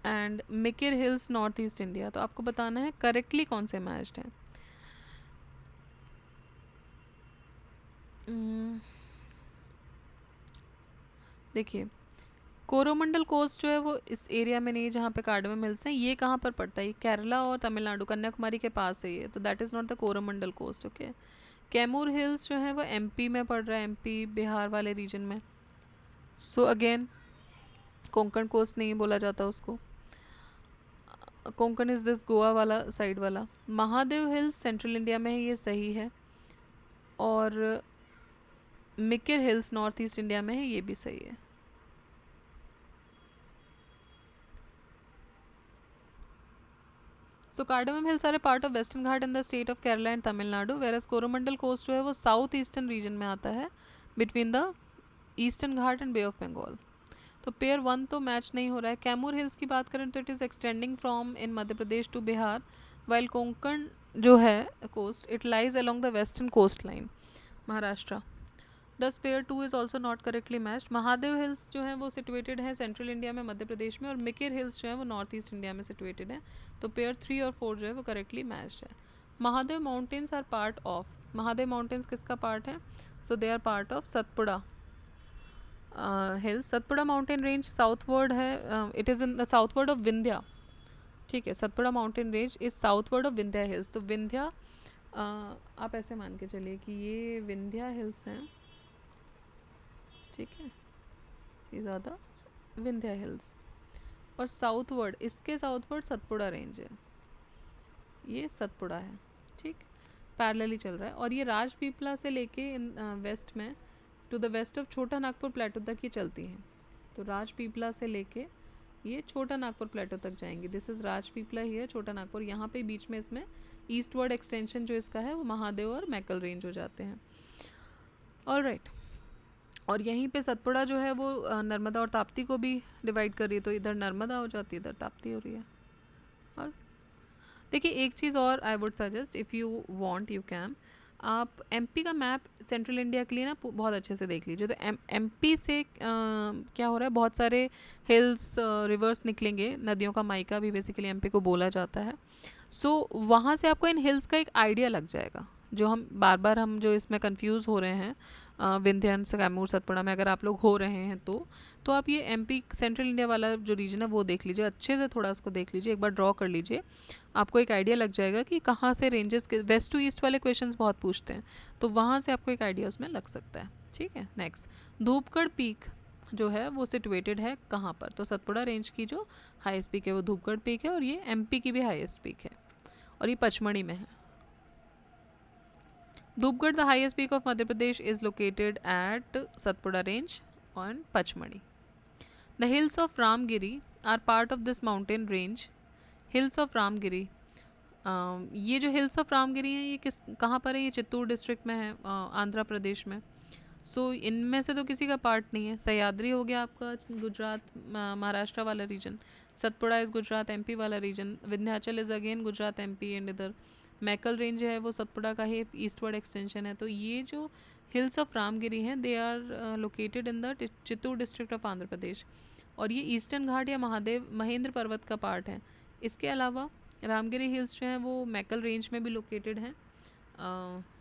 and Mikir hills north east India. तो आपको बताना है करेक्टली कौन से मैच्ड हैं. देखिए, कोरोमंडल कोस्ट जो है वो इस एरिया में नहीं है जहाँ पे कार्डमम हिल्स हैं. ये कहाँ पर पड़ता है? ये केरला और तमिलनाडु, कन्याकुमारी के पास है ये, तो that is not the Coromandel coast. Okay. Kaimur hills जो है वो एमपी में पड़ रहा है, एमपी बिहार वाले रीजन में. सो अगेन कोंकण कोस्ट नहीं बोला जाता उसको. कोंकण इज़ दिस गोवा वाला साइड वाला. महादेव हिल्स सेंट्रल इंडिया में है, ये सही है. और Mikir hills north east India में है, ये भी सही है. So Cardamom Hills are a part of Western Ghat in the state of Kerala and Tamil Nadu, whereas Coromandel Coast जो है वो साउथ ईस्टर्न रीजन में आता है, between the eastern Ghat and bay of Bengal. तो पेयर 1 तो मैच नहीं हो रहा है. कैमूर हिल्स की बात करें तो it is extending from in Madhya Pradesh to Bihar, while Konkan जो है coast it lies along the western coast line Maharashtra. This pair 2 is also not correctly matched. Mahadev hills जो है वो सिचुएटेड है सेंट्रल इंडिया में मध्य प्रदेश में, और मिकिर हिल्स जो है वो नॉर्थ ईस्ट इंडिया में सिचुएटेड है. तो पेयर 3 और 4 जो है वो करेक्टली मैच्ड है. Mahadev mountains are part of. Mahadev mountains किसका पार्ट है? So they are part of Satpura hills. Satpura mountain range southward है, it is in the southward of Vindhya. ठीक है, Satpura mountain range is southward of Vindhya hills. तो विंध्या आप ऐसे मान के चलिए कि ये विंध्या हिल्स हैं. ठीक है, ये ज़्यादा विंध्या हिल्स, और साउथवर्ड, इसके साउथवर्ड सतपुड़ा रेंज है. ये सतपुड़ा है. ठीक, पैरेलली चल रहा है. और ये राजपीपला से लेके इन वेस्ट में टू द वेस्ट ऑफ छोटा नागपुर प्लेटो तक ये चलती हैं. तो राजपीपला से लेके ये छोटा नागपुर प्लेटो तक जाएंगी. दिस इज़ राजपीपला ही है, छोटा नागपुर. यहाँ पे बीच में इसमें ईस्टवर्ड एक्सटेंशन जो इसका है वो महादेव और मैकल रेंज हो जाते हैं. ऑलराइट. और यहीं पे सतपुड़ा जो है वो नर्मदा और ताप्ती को भी डिवाइड कर रही है. तो इधर नर्मदा हो जाती है, इधर ताप्ती हो रही है. और देखिए एक चीज़ और I would suggest, if you want you can, आप एमपी का मैप सेंट्रल इंडिया के लिए ना बहुत अच्छे से देख लीजिए. तो एमपी से क्या हो रहा है, बहुत सारे हिल्स रिवर्स निकलेंगे. नदियों का माइका भी बेसिकली एमपी को बोला जाता है. सो वहाँ से आपको इन हिल्स का एक आइडिया लग जाएगा. जो हम बार बार हम जो इसमें कंफ्यूज हो रहे हैं विंध्यान से कैमूर सतपुड़ा में, अगर आप लोग हो रहे हैं तो आप ये एमपी सेंट्रल इंडिया वाला जो रीजन है वो देख लीजिए, अच्छे से थोड़ा उसको देख लीजिए, एक बार ड्रॉ कर लीजिए. आपको एक आइडिया लग जाएगा कि कहाँ से रेंजेस के, वेस्ट टू ईस्ट वाले क्वेश्चंस बहुत पूछते हैं, तो वहाँ से आपको एक आइडिया उसमें लग सकता है. ठीक है. नेक्स्ट, धूपगढ़ पीक जो है वो सिचुएटेड है कहाँ पर? तो सतपुड़ा रेंज की जो हाईएस्ट पीक है वो धूपगढ़ पीक है, और ये एमपी की भी हाईएस्ट पीक है, और ये पचमढ़ी में है. Dhupgarh, the highest peak of Madhya Pradesh, is located at Satpura range on Pachmadi. The hills of Ramgiri are part of this mountain range. Hills of Ramgiri, ये जो हिल्स ऑफ रामगिरी हैं ये कहाँ पर है? ये चित्तूर डिस्ट्रिक्ट में है, आंध्र प्रदेश में. सो इनमें से तो किसी का पार्ट नहीं है। सह्याद्री हो गया आपका गुजरात महाराष्ट्र वाला region, Satpura is Gujarat MP वाला region, Vindhyachal is again Gujarat MP and इधर मैकल रेंज है वो सतपुड़ा का ही ईस्टवर्ड एक्सटेंशन है। तो ये जो हिल्स ऑफ रामगिरी हैं they are located in the Chittoor district of Andhra Pradesh, और ये ईस्टर्न घाट या महादेव महेंद्र पर्वत का पार्ट है। इसके अलावा रामगिरी हिल्स जो हैं वो मैकल रेंज में भी लोकेटेड हैं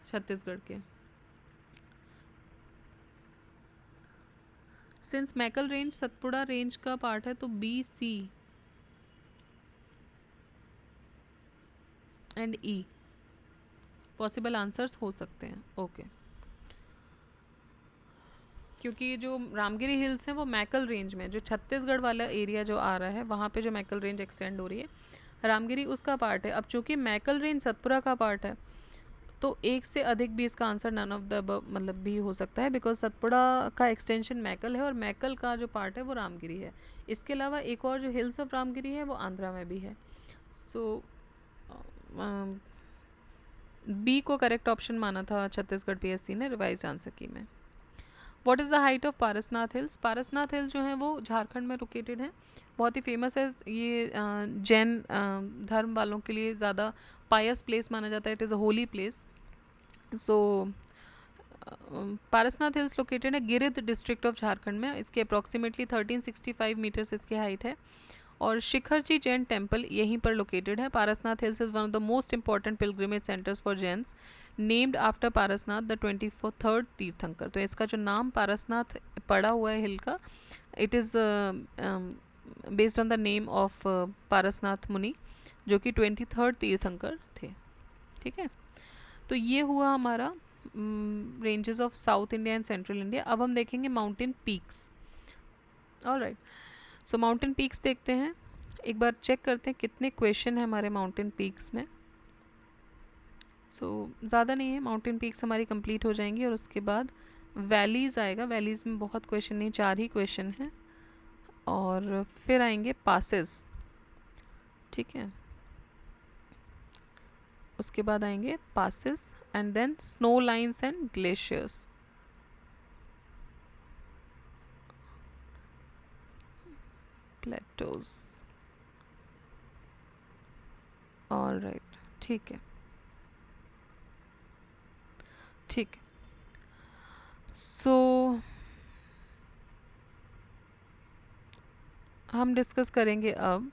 छत्तीसगढ़ के। Since Maikal range Satpura range का पार्ट है तो B, C and E possible answers हो सकते हैं। ओके क्योंकि जो रामगिरी हिल्स हैं वो मैकल रेंज में, जो छत्तीसगढ़ वाला एरिया जो आ रहा है वहाँ पे जो मैकल रेंज एक्सटेंड हो रही है, रामगिरी उसका पार्ट है। अब चूंकि मैकल रेंज सतपुरा का पार्ट है तो एक से अधिक भी इसका आंसर नन ऑफ द मतलब भी हो सकता है, बिकॉज सतपुड़ा का एक्सटेंशन मैकल है और मैकल का जो पार्ट है वो रामगिरी है। इसके अलावा एक और जो हिल्स ऑफ रामगिरी है वो आंध्रा में भी है। सो बी को करेक्ट ऑप्शन माना था छत्तीसगढ़ पीएससी ने रिवाइज आंसर की में। What is the height of Parasnath hills? Parasnath hills जो है वो झारखंड में लोकेटेड है, बहुत ही फेमस है। ये जैन धर्म वालों के लिए ज़्यादा पायस प्लेस माना जाता है, it is a holy place. So Parasnath hills located है गिरिध डिस्ट्रिक्ट ऑफ झारखंड में। इसके अप्रॉक्सीमेटली 1365 मीटर्स इसकी हाइट है, और शिखरजी जैन टेम्पल यहीं पर लोकेटेड है। Parasnath hills is one of the most important pilgrimage centres for Jains, named after Parasnath the 24th तीर्थंकर। तो इसका जो नाम पारसनाथ पड़ा हुआ है हिल का, it is based on the name of Parasnath मुनि जो कि 23rd तीर्थंकर थे। ठीक है, तो ये हुआ हमारा ranges of south India and central India. अब हम देखेंगे माउंटेन पीक्स। ऑलराइट, सो माउंटेन पीक्स देखते हैं, एक बार चेक करते हैं कितने क्वेश्चन है हमारे माउंटेन पीक्स में। सो ज़्यादा नहीं है, माउंटेन पीक्स हमारी कंप्लीट हो जाएंगी और उसके बाद वैलीज़ आएगा। वैलीज़ में बहुत क्वेश्चन नहीं, 4 ही क्वेश्चन हैं, और फिर आएंगे पासेस। ठीक है, उसके बाद आएंगे passes and than snow lines and glaciers. Plato's, alright, ठीक है, ठीक है। सो हम डिस्कस करेंगे अब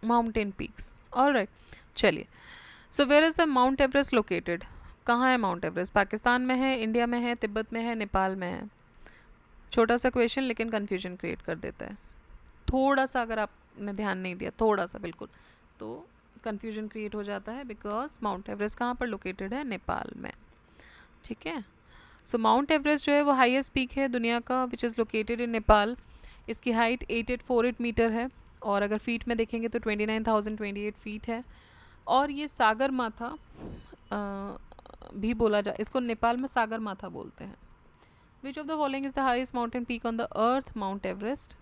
माउंटेन पीक्स। ऑलराइट, चलिए। So where is the mount Everest located? कहाँ है माउंट एवरेस्ट? पाकिस्तान में है, इंडिया में है, तिब्बत में है, नेपाल में है? छोटा सा क्वेश्चन लेकिन कन्फ्यूजन क्रिएट कर देता है थोड़ा सा, अगर आपने ध्यान नहीं दिया थोड़ा सा बिल्कुल, तो कन्फ्यूजन क्रिएट हो जाता है, बिकॉज माउंट एवरेस्ट कहाँ पर लोकेटेड है? नेपाल में। ठीक है, सो माउंट एवरेस्ट जो है वो हाईएस्ट पीक है दुनिया का, which is located in Nepal. इसकी हाइट 8848 मीटर है, और अगर फीट में देखेंगे तो 29,028 फीट है। और ये सागर माथा भी बोला जा, इसको नेपाल में सागर माथा बोलते हैं। विच of the following is the highest mountain peak on the earth? Mount Everest.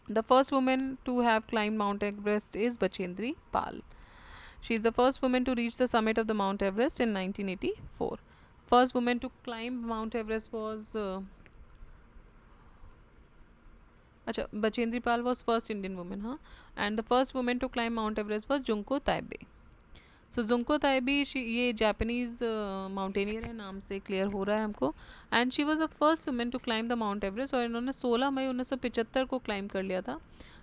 The first woman to have climbed Mount Everest is Bachendri Pal. She is the first woman to reach the summit of the Mount Everest in 1984. First woman to climb Mount Everest was Bachendri Pal was first Indian woman, huh? And the first woman to climb Mount Everest was Junko Taibei. So Junko Tabei, ये Japanese mountaineer है, नाम से clear हो रहा है हमको। And she was the first women to climb the mount Everest, और इन्होंने 16 मई 1975 को क्लाइम कर लिया था।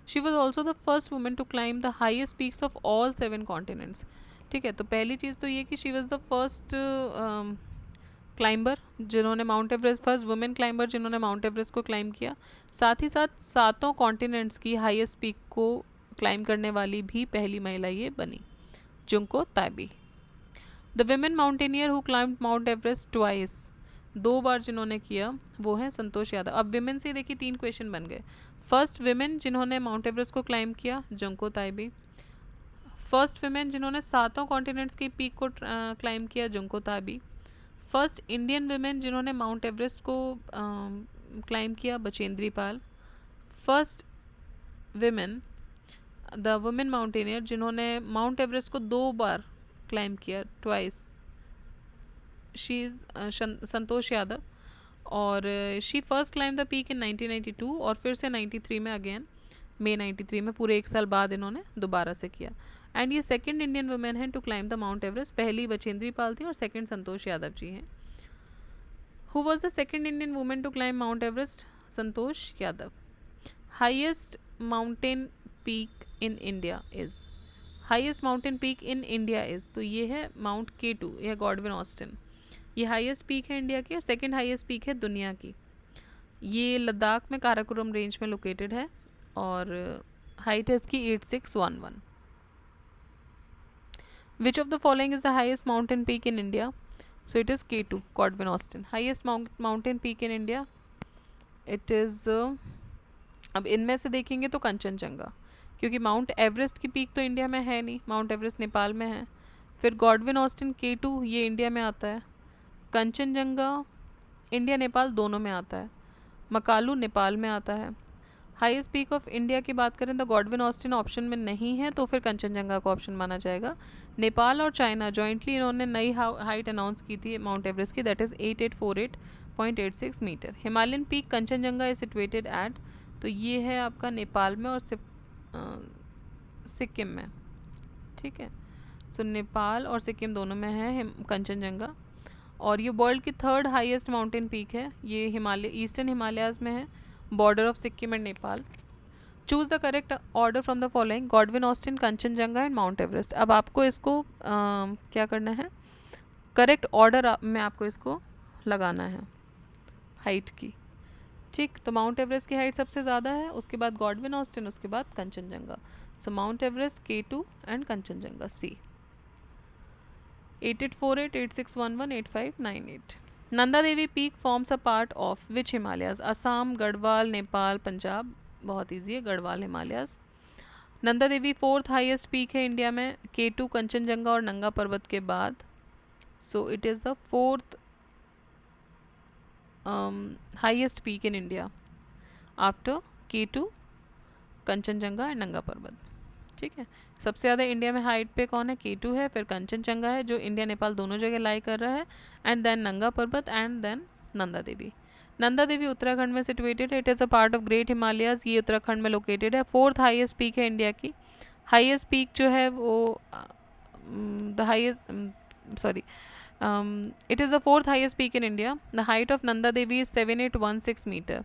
She was also the first women to climb the highest peaks of all 7 continents. ठीक है, तो पहली चीज़ तो ये कि she was the first climber जिन्होंने Mount Everest, first women climber जिन्होंने माउंट एवरेस्ट को क्लाइम किया। साथ ही साथ 7 कॉन्टिनेंट्स की हाइएस्ट पीक को क्लाइम करने वाली भी पहली महिला ये बनी, Junko Tabei. The women mountaineer who climbed Mount Everest twice, 2 बार जिन्होंने किया वो है संतोष यादव। अब विमेन से देखिए 3 क्वेश्चन बन गए। फर्स्ट विमेन जिन्होंने माउंट एवरेस्ट को क्लाइम किया, जुंको ताइबी। फर्स्ट विमेन जिन्होंने 7 कॉन्टिनेंट्स की पीक को क्लाइम किया, Junko Tabei. First Indian women जिन्होंने माउंट एवरेस्ट को क्लाइम किया, Bachendri Pal. First women the women mountaineer जिन्होंने माउंट एवरेस्ट को 2 बार क्लाइम किया, twice, she is Santosh Yadav. और she first climb the peak in 1992 और फिर से 93 में अगेन, मई 93 में, पूरे 1 साल बाद इन्होंने दोबारा से किया। एंड ये सेकंड इंडियन वुमेन हैं to climb the mount Everest. पहली बचेंद्री पाल थी और सेकंड संतोष यादव जी हैं। Who was the second Indian women to climb mount Everest? Santosh Yadav. Highest mountain peak in India is, highest mountain peak in India is, तो ये है mount K2, यह Godwin Austen. ये highest peak है इंडिया की और सेकंड हाईएस्ट पीक है दुनिया की। ये लद्दाख में काराकोरम रेंज में लोकेटेड है और हाइट है इसकी 8611। विच of the following is the highest mountain peak in India? So it is K2, Godwin Austen. Highest mountain peak in India, it is, अब इनमें से देखेंगे तो कंचनजंगा, क्योंकि माउंट एवरेस्ट की पीक तो इंडिया में है नहीं, माउंट एवरेस्ट नेपाल में है। फिर गॉडविन ऑस्टिन K2 ये इंडिया में आता है। कंचनजंगा इंडिया नेपाल दोनों में आता है। मकालू नेपाल में आता है। हाईएस्ट पीक ऑफ इंडिया की बात करें तो गॉडविन ऑस्टिन ऑप्शन में नहीं है, तो फिर कंचनजंगा को ऑप्शन माना जाएगा। नेपाल और चाइना जॉइंटली इन्होंने नई हाइट अनाउंस की थी माउंट एवरेस्ट की, that is 8848.86 metre. Himalayan peak Kanchenjunga is situated at, तो ये है आपका नेपाल में और सिक्किम में, ठीक है। सो नेपाल और सिक्किम दोनों में है कंचनजंगा। और ये वर्ल्ड की थर्ड हाईएस्ट माउंटेन पीक है। ये हिमालय, ईस्टर्न हिमालयाज़ में है, border of Sikkim and Nepal. Choose the correct order from the following: Godwin Austen, Kanchenjunga and mount Everest. अब आपको इसको क्या करना है, करेक्ट ऑर्डर में आपको इसको लगाना है हाइट की, ठीक। तो माउंट एवरेस्ट की हाइट सबसे ज़्यादा है, उसके बाद गॉडविन ऑस्टिन, उसके बाद Kangchenjunga. So Mount Everest K2 and Kangchenjunga C। 884886118598। Nanda Devi peak forms a part of which Himalayas? Assam, Garhwal, Nepal, Punjab. बहुत ईजी है, Garhwal Himalayas. Nanda Devi fourth highest peak है इंडिया में, K2, कंचनजंगा और नंगा पर्वत के बाद। So it is the fourth highest peak in India after K2, Kangchenjunga and Nanga Parbat, ठीक है। सबसे ज़्यादा इंडिया में हाइट पे कौन है? K2 है, फिर कंचनजंगा है जो इंडिया नेपाल दोनों जगह लाई कर रहा है, एंड देन नंगा पर्वत एंड देन नंदा देवी। नंदा देवी उत्तराखंड में सिचुएटेड है, it is a part of great Himalayas. ये उत्तराखंड में लोकेटेड है, फोर्थ हाईएस्ट पीक है इंडिया की। हाईएस्ट पीक जो है वो the highest sorry it is the fourth highest peak in India. The height of Nanda Devi is 7816 meter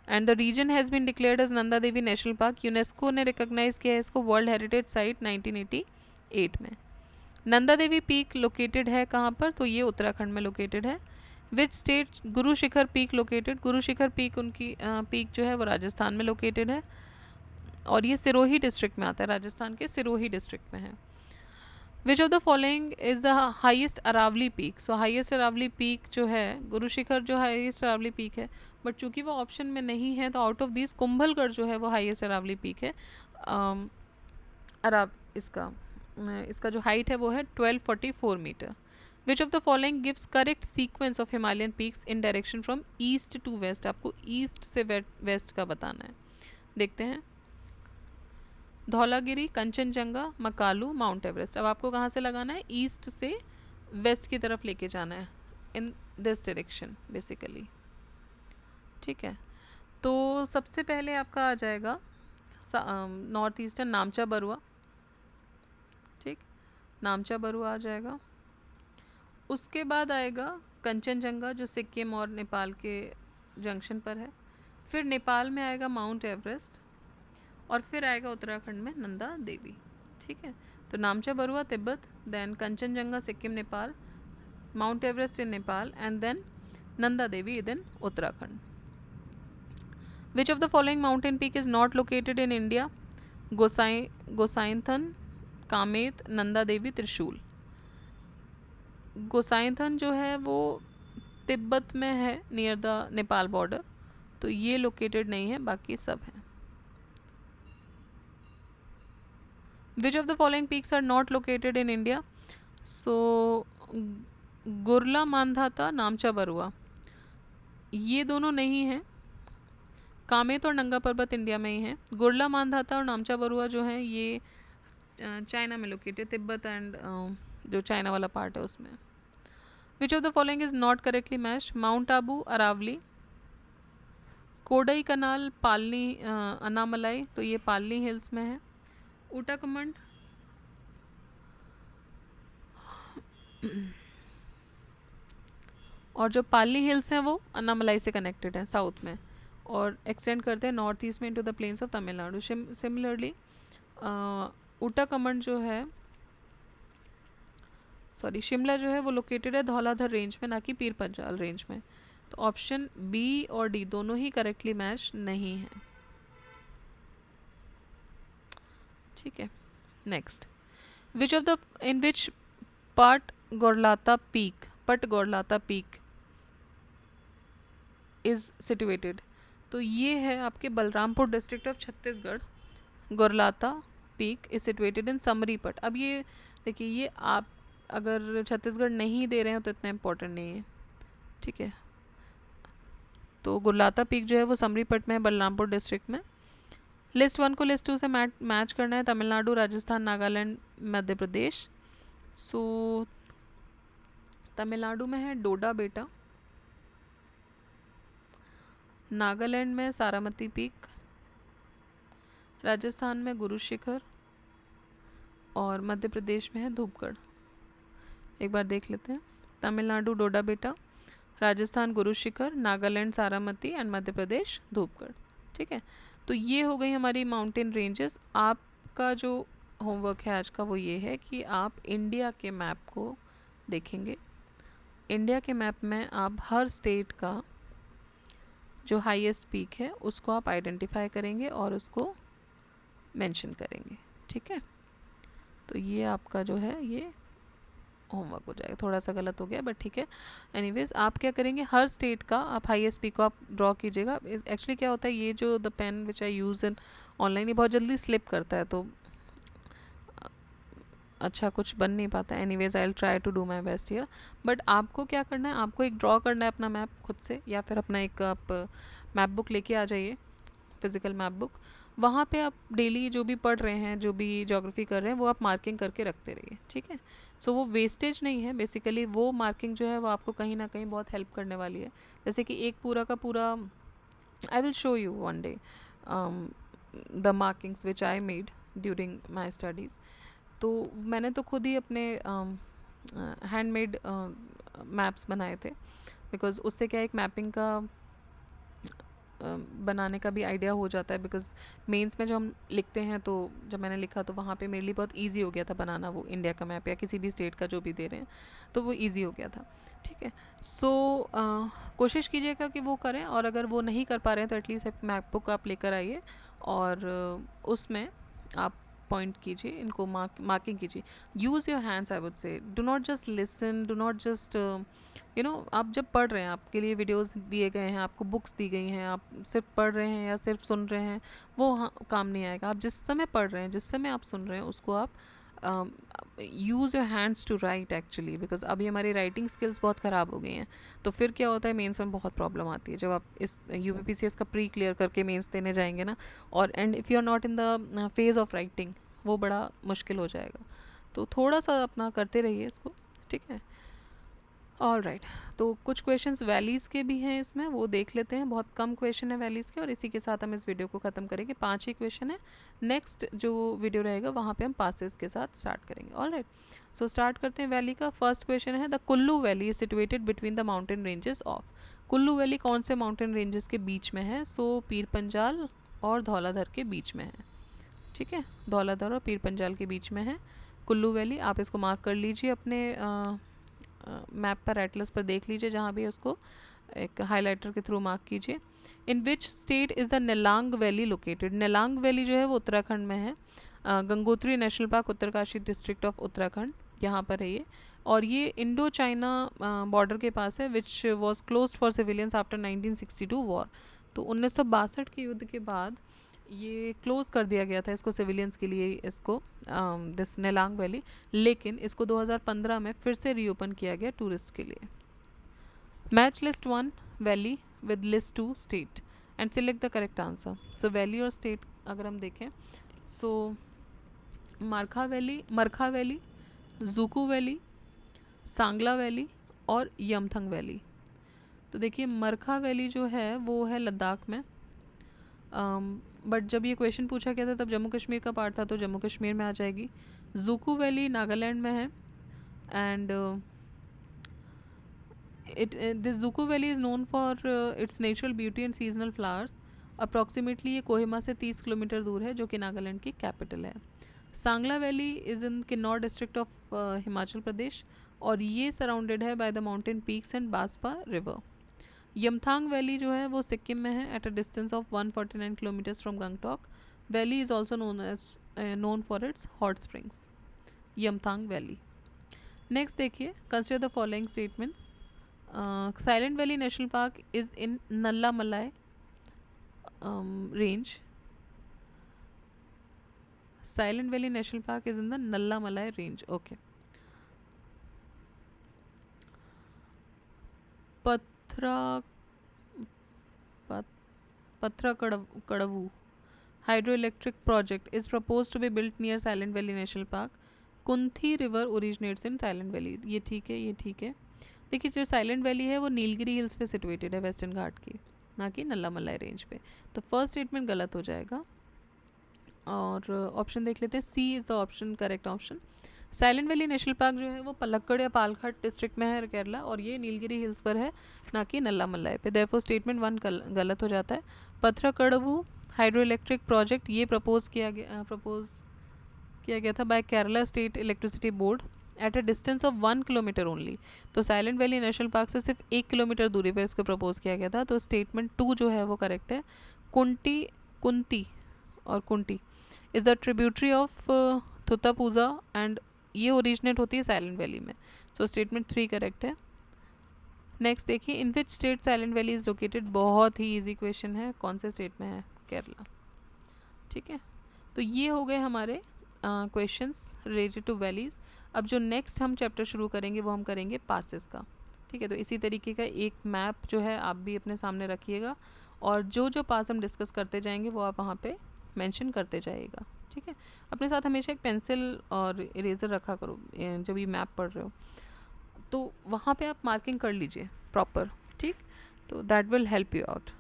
and the region has been declared as Nanda Devi National Park. UNESCO ने recognise किया है इसको world heritage site 1988 में। Nanda Devi peak located है कहाँ पर? तो ये उत्तराखंड में लोकेटेड है। Which state Guru Shikhar peak located? Guru Shikhar peak उनकी पीक जो है वो राजस्थान में लोकेटेड है और ये सिरोही डिस्ट्रिक्ट में आता है, राजस्थान के सिरोही डिस्ट्रिक्ट में है। Which of the following is the highest Aravalli peak? So highest Aravalli peak जो है गुरु शिखर जो हाईएस्ट अरावली पीक है, बट चूंकि वो ऑप्शन में नहीं है तो आउट ऑफ दिस कुंभलगढ़ जो है वो हाईएस्ट अरावली पीक है। इसका जो हाइट है वो है 1244 metre. Which of the following gives correct sequence of Himalayan peaks in direction from east to west? आपको ईस्ट से वेस्ट का बताना है। देखते हैं, धौलागिरी, कंचनजंगा, मकालू, माउंट एवरेस्ट। अब आपको कहाँ से लगाना है? ईस्ट से वेस्ट की तरफ लेके जाना है, इन दिस डायरेक्शन बेसिकली, ठीक है। तो सबसे पहले आपका आ जाएगा नॉर्थ ईस्टर्न नामचा बरुआ, ठीक, नामचा बरुआ आ जाएगा। उसके बाद आएगा कंचनजंगा जो सिक्किम और नेपाल के जंक्शन पर है। फिर नेपाल में आएगा माउंट एवरेस्ट और फिर आएगा उत्तराखंड में नंदा देवी, ठीक है। तो Namcha Barwa Tibet, then Kangchenjunga Sikkim Nepal, Mount Everest in Nepal and then Nanda Devi in Uttarakhand. Which of the following mountain peak is not located in India? Gosainthan, Kamet, Nanda Devi, Trishul. Gosainthan जो है वो तिब्बत में है नियर द नेपाल बॉर्डर, तो ये लोकेटेड नहीं है, बाकी सब हैं। Which of the following peaks are not located in India? So गुरला Mandhata, नामचा Barua, ये दोनों नहीं हैं। कामेत और नंगा पर्वत इंडिया में ही है। गुरला मानधाता और नामचा बरुआ जो है ये चाइना में लोकेटेड, तिब्बत एंड जो चाइना वाला पार्ट है उसमें। Which of the following is not correctly matched? Mount Abu, Aravalli, Kodaikanal, Palani, Anamalai, तो ये पालनी हिल्स में है। ऊटाकमंड और जो पालनी हिल्स हैं वो अनामलाई से कनेक्टेड है साउथ में और एक्सटेंड करते हैं नॉर्थ ईस्ट में into the plains of Tamil Nadu. Similarly Ootacamund जो है शिमला जो है वो लोकेटेड है धौलाधर रेंज में, ना कि पीर पंजाल रेंज में। तो ऑप्शन बी और डी दोनों ही करेक्टली मैच नहीं है। ठीक है, next. Which of the in which पट गोरलाता पीक इज सिचुएटेड? तो ये है आपके Balrampur district of Chhattisgarh. Gaurlata peak is situated in Samripat. अब ये देखिए, ये आप अगर छत्तीसगढ़ नहीं दे रहे हैं तो इतना इम्पोर्टेंट नहीं है, ठीक है। तो गुरलाता पीक जो है वो समरीपट में है, बलरामपुर डिस्ट्रिक्ट में। लिस्ट 1 को लिस्ट 2 से मैच करना है। तमिलनाडु, राजस्थान, नागालैंड, मध्य प्रदेश। सो तमिलनाडु में है डोडा बेटा, नागालैंड में सारामती पीक, राजस्थान में गुरु शिखर और मध्य प्रदेश में है धूपगढ़। एक बार देख लेते हैं। तमिलनाडु डोडा बेटा, राजस्थान गुरु शिखर, नागालैंड सारामती एंड मध्य प्रदेश धूपगढ़। ठीक है, तो ये हो गई हमारी माउंटेन रेंजेस। आपका जो होमवर्क है आज का वो ये है कि आप इंडिया के मैप को देखेंगे। इंडिया के मैप में आप हर स्टेट का जो हाईएस्ट पीक है उसको आप आइडेंटिफाई करेंगे और उसको मेंशन करेंगे। ठीक है, तो ये आपका जो है ये होमवर्क हो जाएगा। थोड़ा सा गलत हो गया बट ठीक है। एनीवेज आप क्या करेंगे, हर स्टेट का आप हाईएस्ट पीक को आप ड्रॉ कीजिएगा। एक्चुअली क्या होता है, ये जो the pen which I use in online ये बहुत जल्दी स्लिप करता है तो अच्छा कुछ बन नहीं पाता। Anyways I will try to do my best here. But आपको क्या करना है, आपको एक ड्रॉ करना है अपना मैप खुद से, या फिर अपना एक आप मैप बुक लेके आ जाइए, फिजिकल मैप बुक। वहाँ पे आप डेली जो भी पढ़ रहे हैं, जो भी ज्योग्राफी कर रहे हैं, वो आप मार्किंग करके रखते रहिए। ठीक है, सो वो वेस्टेज नहीं है। बेसिकली वो मार्किंग जो है वो आपको कहीं ना कहीं बहुत हेल्प करने वाली है। जैसे कि एक पूरा का पूरा I will show you one day the markings which I made during my studies. तो मैंने तो खुद ही अपने हैंडमेड मैप्स बनाए थे, बिकॉज़ उससे क्या एक मैपिंग का बनाने का भी आइडिया हो जाता है। बिकॉज़ मेंस में जो हम लिखते हैं, तो जब मैंने लिखा तो वहाँ पे मेरे लिए बहुत इजी हो गया था बनाना वो इंडिया का मैप या किसी भी स्टेट का जो भी दे रहे हैं, तो वो इजी हो गया था। ठीक है, सो कोशिश कीजिएगा कि वो करें, और अगर वो नहीं कर पा रहे हैं तो एटलीस्ट एक मैप बुक आप लेकर आइए और उसमें आप पॉइंट कीजिए, इनको मार्किंग कीजिए। Use your hands, I would say. Do not just listen, do not just आप जब पढ़ रहे हैं, आपके लिए वीडियोस दिए गए हैं, आपको बुक्स दी गई हैं, आप सिर्फ पढ़ रहे हैं या सिर्फ सुन रहे हैं, वो काम नहीं आएगा। आप जिस समय पढ़ रहे हैं, जिस समय आप सुन रहे हैं, उसको आप use your hands to write actually. Because अभी हमारी राइटिंग स्किल्स बहुत ख़राब हो गई हैं, तो फिर क्या होता है, मेंस में बहुत प्रॉब्लम आती है जब आप इस यूपीपीसीएस का प्री क्लियर करके मेंस देने जाएंगे ना, और and if you are not in the phase of writing, वो बड़ा मुश्किल हो जाएगा। तो थोड़ा सा अपना करते रहिए इसको। ठीक है, ऑल राइट। तो कुछ क्वेश्चंस वैलीज़ के भी हैं इसमें, वो देख लेते हैं। बहुत कम क्वेश्चन है वैलीज़ के, और इसी के साथ हम इस वीडियो को ख़त्म करेंगे। 5 ही क्वेश्चन है। नेक्स्ट जो वीडियो रहेगा वहाँ पे हम पासेस के साथ स्टार्ट करेंगे। ऑल राइट, सो स्टार्ट करते हैं वैली का। फर्स्ट क्वेश्चन है, the Kullu valley is situated between the mountain ranges of. Kullu valley कौन से माउंटेन रेंजेस के बीच में है? सो पीर पंजाल और धौलाधर के बीच में है। ठीक है, धौलाधर और पीर पंजाल के बीच में है कुल्लू वैली। आप इसको मार्क कर लीजिए अपने मैप पर, एटलस पर देख लीजिए, जहाँ भी उसको एक हाइलाइटर के थ्रू मार्क कीजिए। In which state is the Nelang valley located? Nelang valley जो है वो उत्तराखंड में है। Gangotri national park, Uttarkashi district of Uttarakhand, यहाँ पर है ये। और ये इंडो चाइना बॉर्डर के पास है, which was close for civilians after 1962 war. तो 1962 के युद्ध के बाद ये क्लोज़ कर दिया गया था इसको सिविलियंस के लिए, इसको दिस नेलांग वैली। लेकिन इसको 2015 में फिर से रीओपन किया गया टूरिस्ट के लिए। Match list 1 valley with list 2 state. And select the correct answer. So valley और स्टेट अगर हम देखें, सो मरखा वैली, जुकू वैली, सांगला वैली और यमथंग वैली. तो देखिए मरखा वैली जो है वो है लद्दाख में, बट जब ये क्वेश्चन पूछा गया था तब जम्मू कश्मीर का पार्ट था, तो जम्मू कश्मीर में आ जाएगी. जुकू वैली नागालैंड में है, and this जुकू valley is known for it's natural beauty and seasonal flowers. Approximately ये कोहिमा से 30 किलोमीटर दूर है, जो कि नागालैंड की कैपिटल है. Sangla valley is in Kinnaur district of Himachal Pradesh, और ये सराउंडेड है by the mountain peaks and Baspa river. Yumthang valley जो है वो सिक्किम में है, at a distance of 149 kilometres from Gangtok. Valley is also known for its hot springs. Yumthang valley. Next देखिए, consider the following statements. Silent valley national Park is in Nalla Malai range. Silent Valley National Park is in the Nalla Malai range. Okay. Patra Kadavu hydroelectric project is proposed to be built near Silent Valley National Park. Kunthi river originates in Silent Valley. ये ठीक है, ये ठीक है. देखिए जो silent valley है वो नीलगिरी हिल्स पे सिचुएटेड है, वेस्टर्न घाट की, ना कि नल्ला मलाई रेंज पे. तो फर्स्ट स्टेटमेंट गलत हो जाएगा. और ऑप्शन देख लेते हैं. C is the option correct option. Silent valley national Park जो है वो पलक्कड़ या पालघाट डिस्ट्रिक्ट में है, केरला, और ये नीलगिरी हिल्स पर है, ना कि नल्ला मलाई पे. देयरफॉर स्टेटमेंट 1 गलत हो जाता है. पथराकड़वू हाइड्रो इलेक्ट्रिक प्रोजेक्ट ये प्रपोज किया गया था by Kerala state electricity board at a distance of 1 kilometre only. तो साइलेंट वैली नेशनल पार्क से सिर्फ 1 किलोमीटर दूरी पर इसको प्रपोज किया गया था. तो स्टेटमेंट 2 जो है वो करेक्ट है. Kunti is the tributary of Thuthapuzha, and ये ओरिजिनेट होती है साइलेंट वैली में. सो स्टेटमेंट 3 करेक्ट है. नेक्स्ट देखिए, in which state Silent Valley is located. बहुत ही इजी क्वेश्चन है. कौन से स्टेट में है? केरला. ठीक है, तो ये हो गए हमारे क्वेश्चंस रिलेटेड टू वैलीज़. अब जो नेक्स्ट हम चैप्टर शुरू करेंगे वो हम करेंगे पासेस का. ठीक है, तो इसी तरीके का एक मैप जो है आप भी अपने सामने रखिएगा, और जो जो पास हम डिस्कस करते जाएंगे वो आप वहाँ पे मेंशन करते जाइएगा. ठीक है, अपने साथ हमेशा एक पेंसिल और इरेज़र रखा करो जब ये मैप पढ़ रहे हो, तो वहाँ पे आप मार्किंग कर लीजिए प्रॉपर. ठीक, तो that will help you out.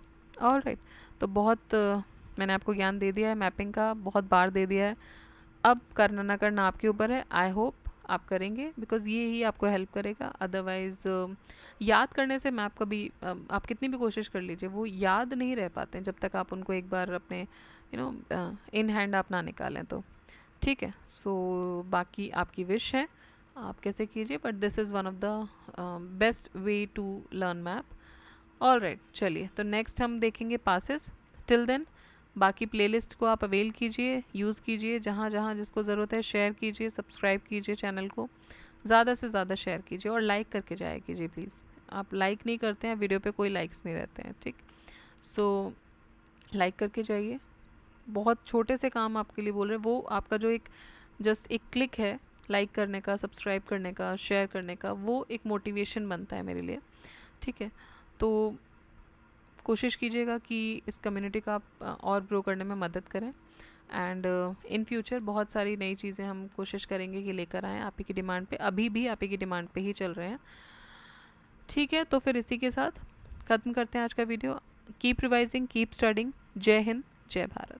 Alright, तो बहुत मैंने आपको ज्ञान दे दिया है मैपिंग का, बहुत बार दे दिया है. अब करना ना करना आपके ऊपर है. आई होप आप करेंगे, बिकॉज़ ये ही आपको हेल्प करेगा. अदरवाइज़ याद करने से मैप कभी आप कितनी भी कोशिश कर लीजिए वो याद नहीं रह पाते हैं जब तक आप उनको एक बार अपने इन हैंड आप ना निकालें तो. ठीक है, सो बाकी आपकी विश है, आप कैसे कीजिए, but this is one of the best way to learn map. Alright, चलिए तो नेक्स्ट हम देखेंगे पासेस. टिल देन बाकी प्लेलिस्ट को आप अवेल कीजिए, यूज़ कीजिए, जहाँ जहाँ जिसको ज़रूरत है शेयर कीजिए, सब्सक्राइब कीजिए चैनल को, ज़्यादा से ज़्यादा शेयर कीजिए, और लाइक करके जाया कीजिए प्लीज़. आप लाइक नहीं करते हैं, वीडियो पे कोई लाइक्स नहीं रहते हैं. ठीक, सो लाइक करके जाइए. बहुत छोटे से काम आपके लिए बोल रहे हैं, वो आपका जो एक जस्ट एक क्लिक है लाइक करने का, सब्सक्राइब करने का, शेयर करने का, वो एक मोटिवेशन बनता है मेरे लिए. ठीक है, तो कोशिश कीजिएगा कि इस कम्युनिटी का आप और ग्रो करने में मदद करें. एंड इन फ्यूचर बहुत सारी नई चीज़ें हम कोशिश करेंगे कि लेकर आएँ आप ही की डिमांड पे. अभी भी आप ही की डिमांड पे ही चल रहे हैं. ठीक है, तो फिर इसी के साथ ख़त्म करते हैं आज का video. Keep revising, keep studying. जय हिंद, जय भारत.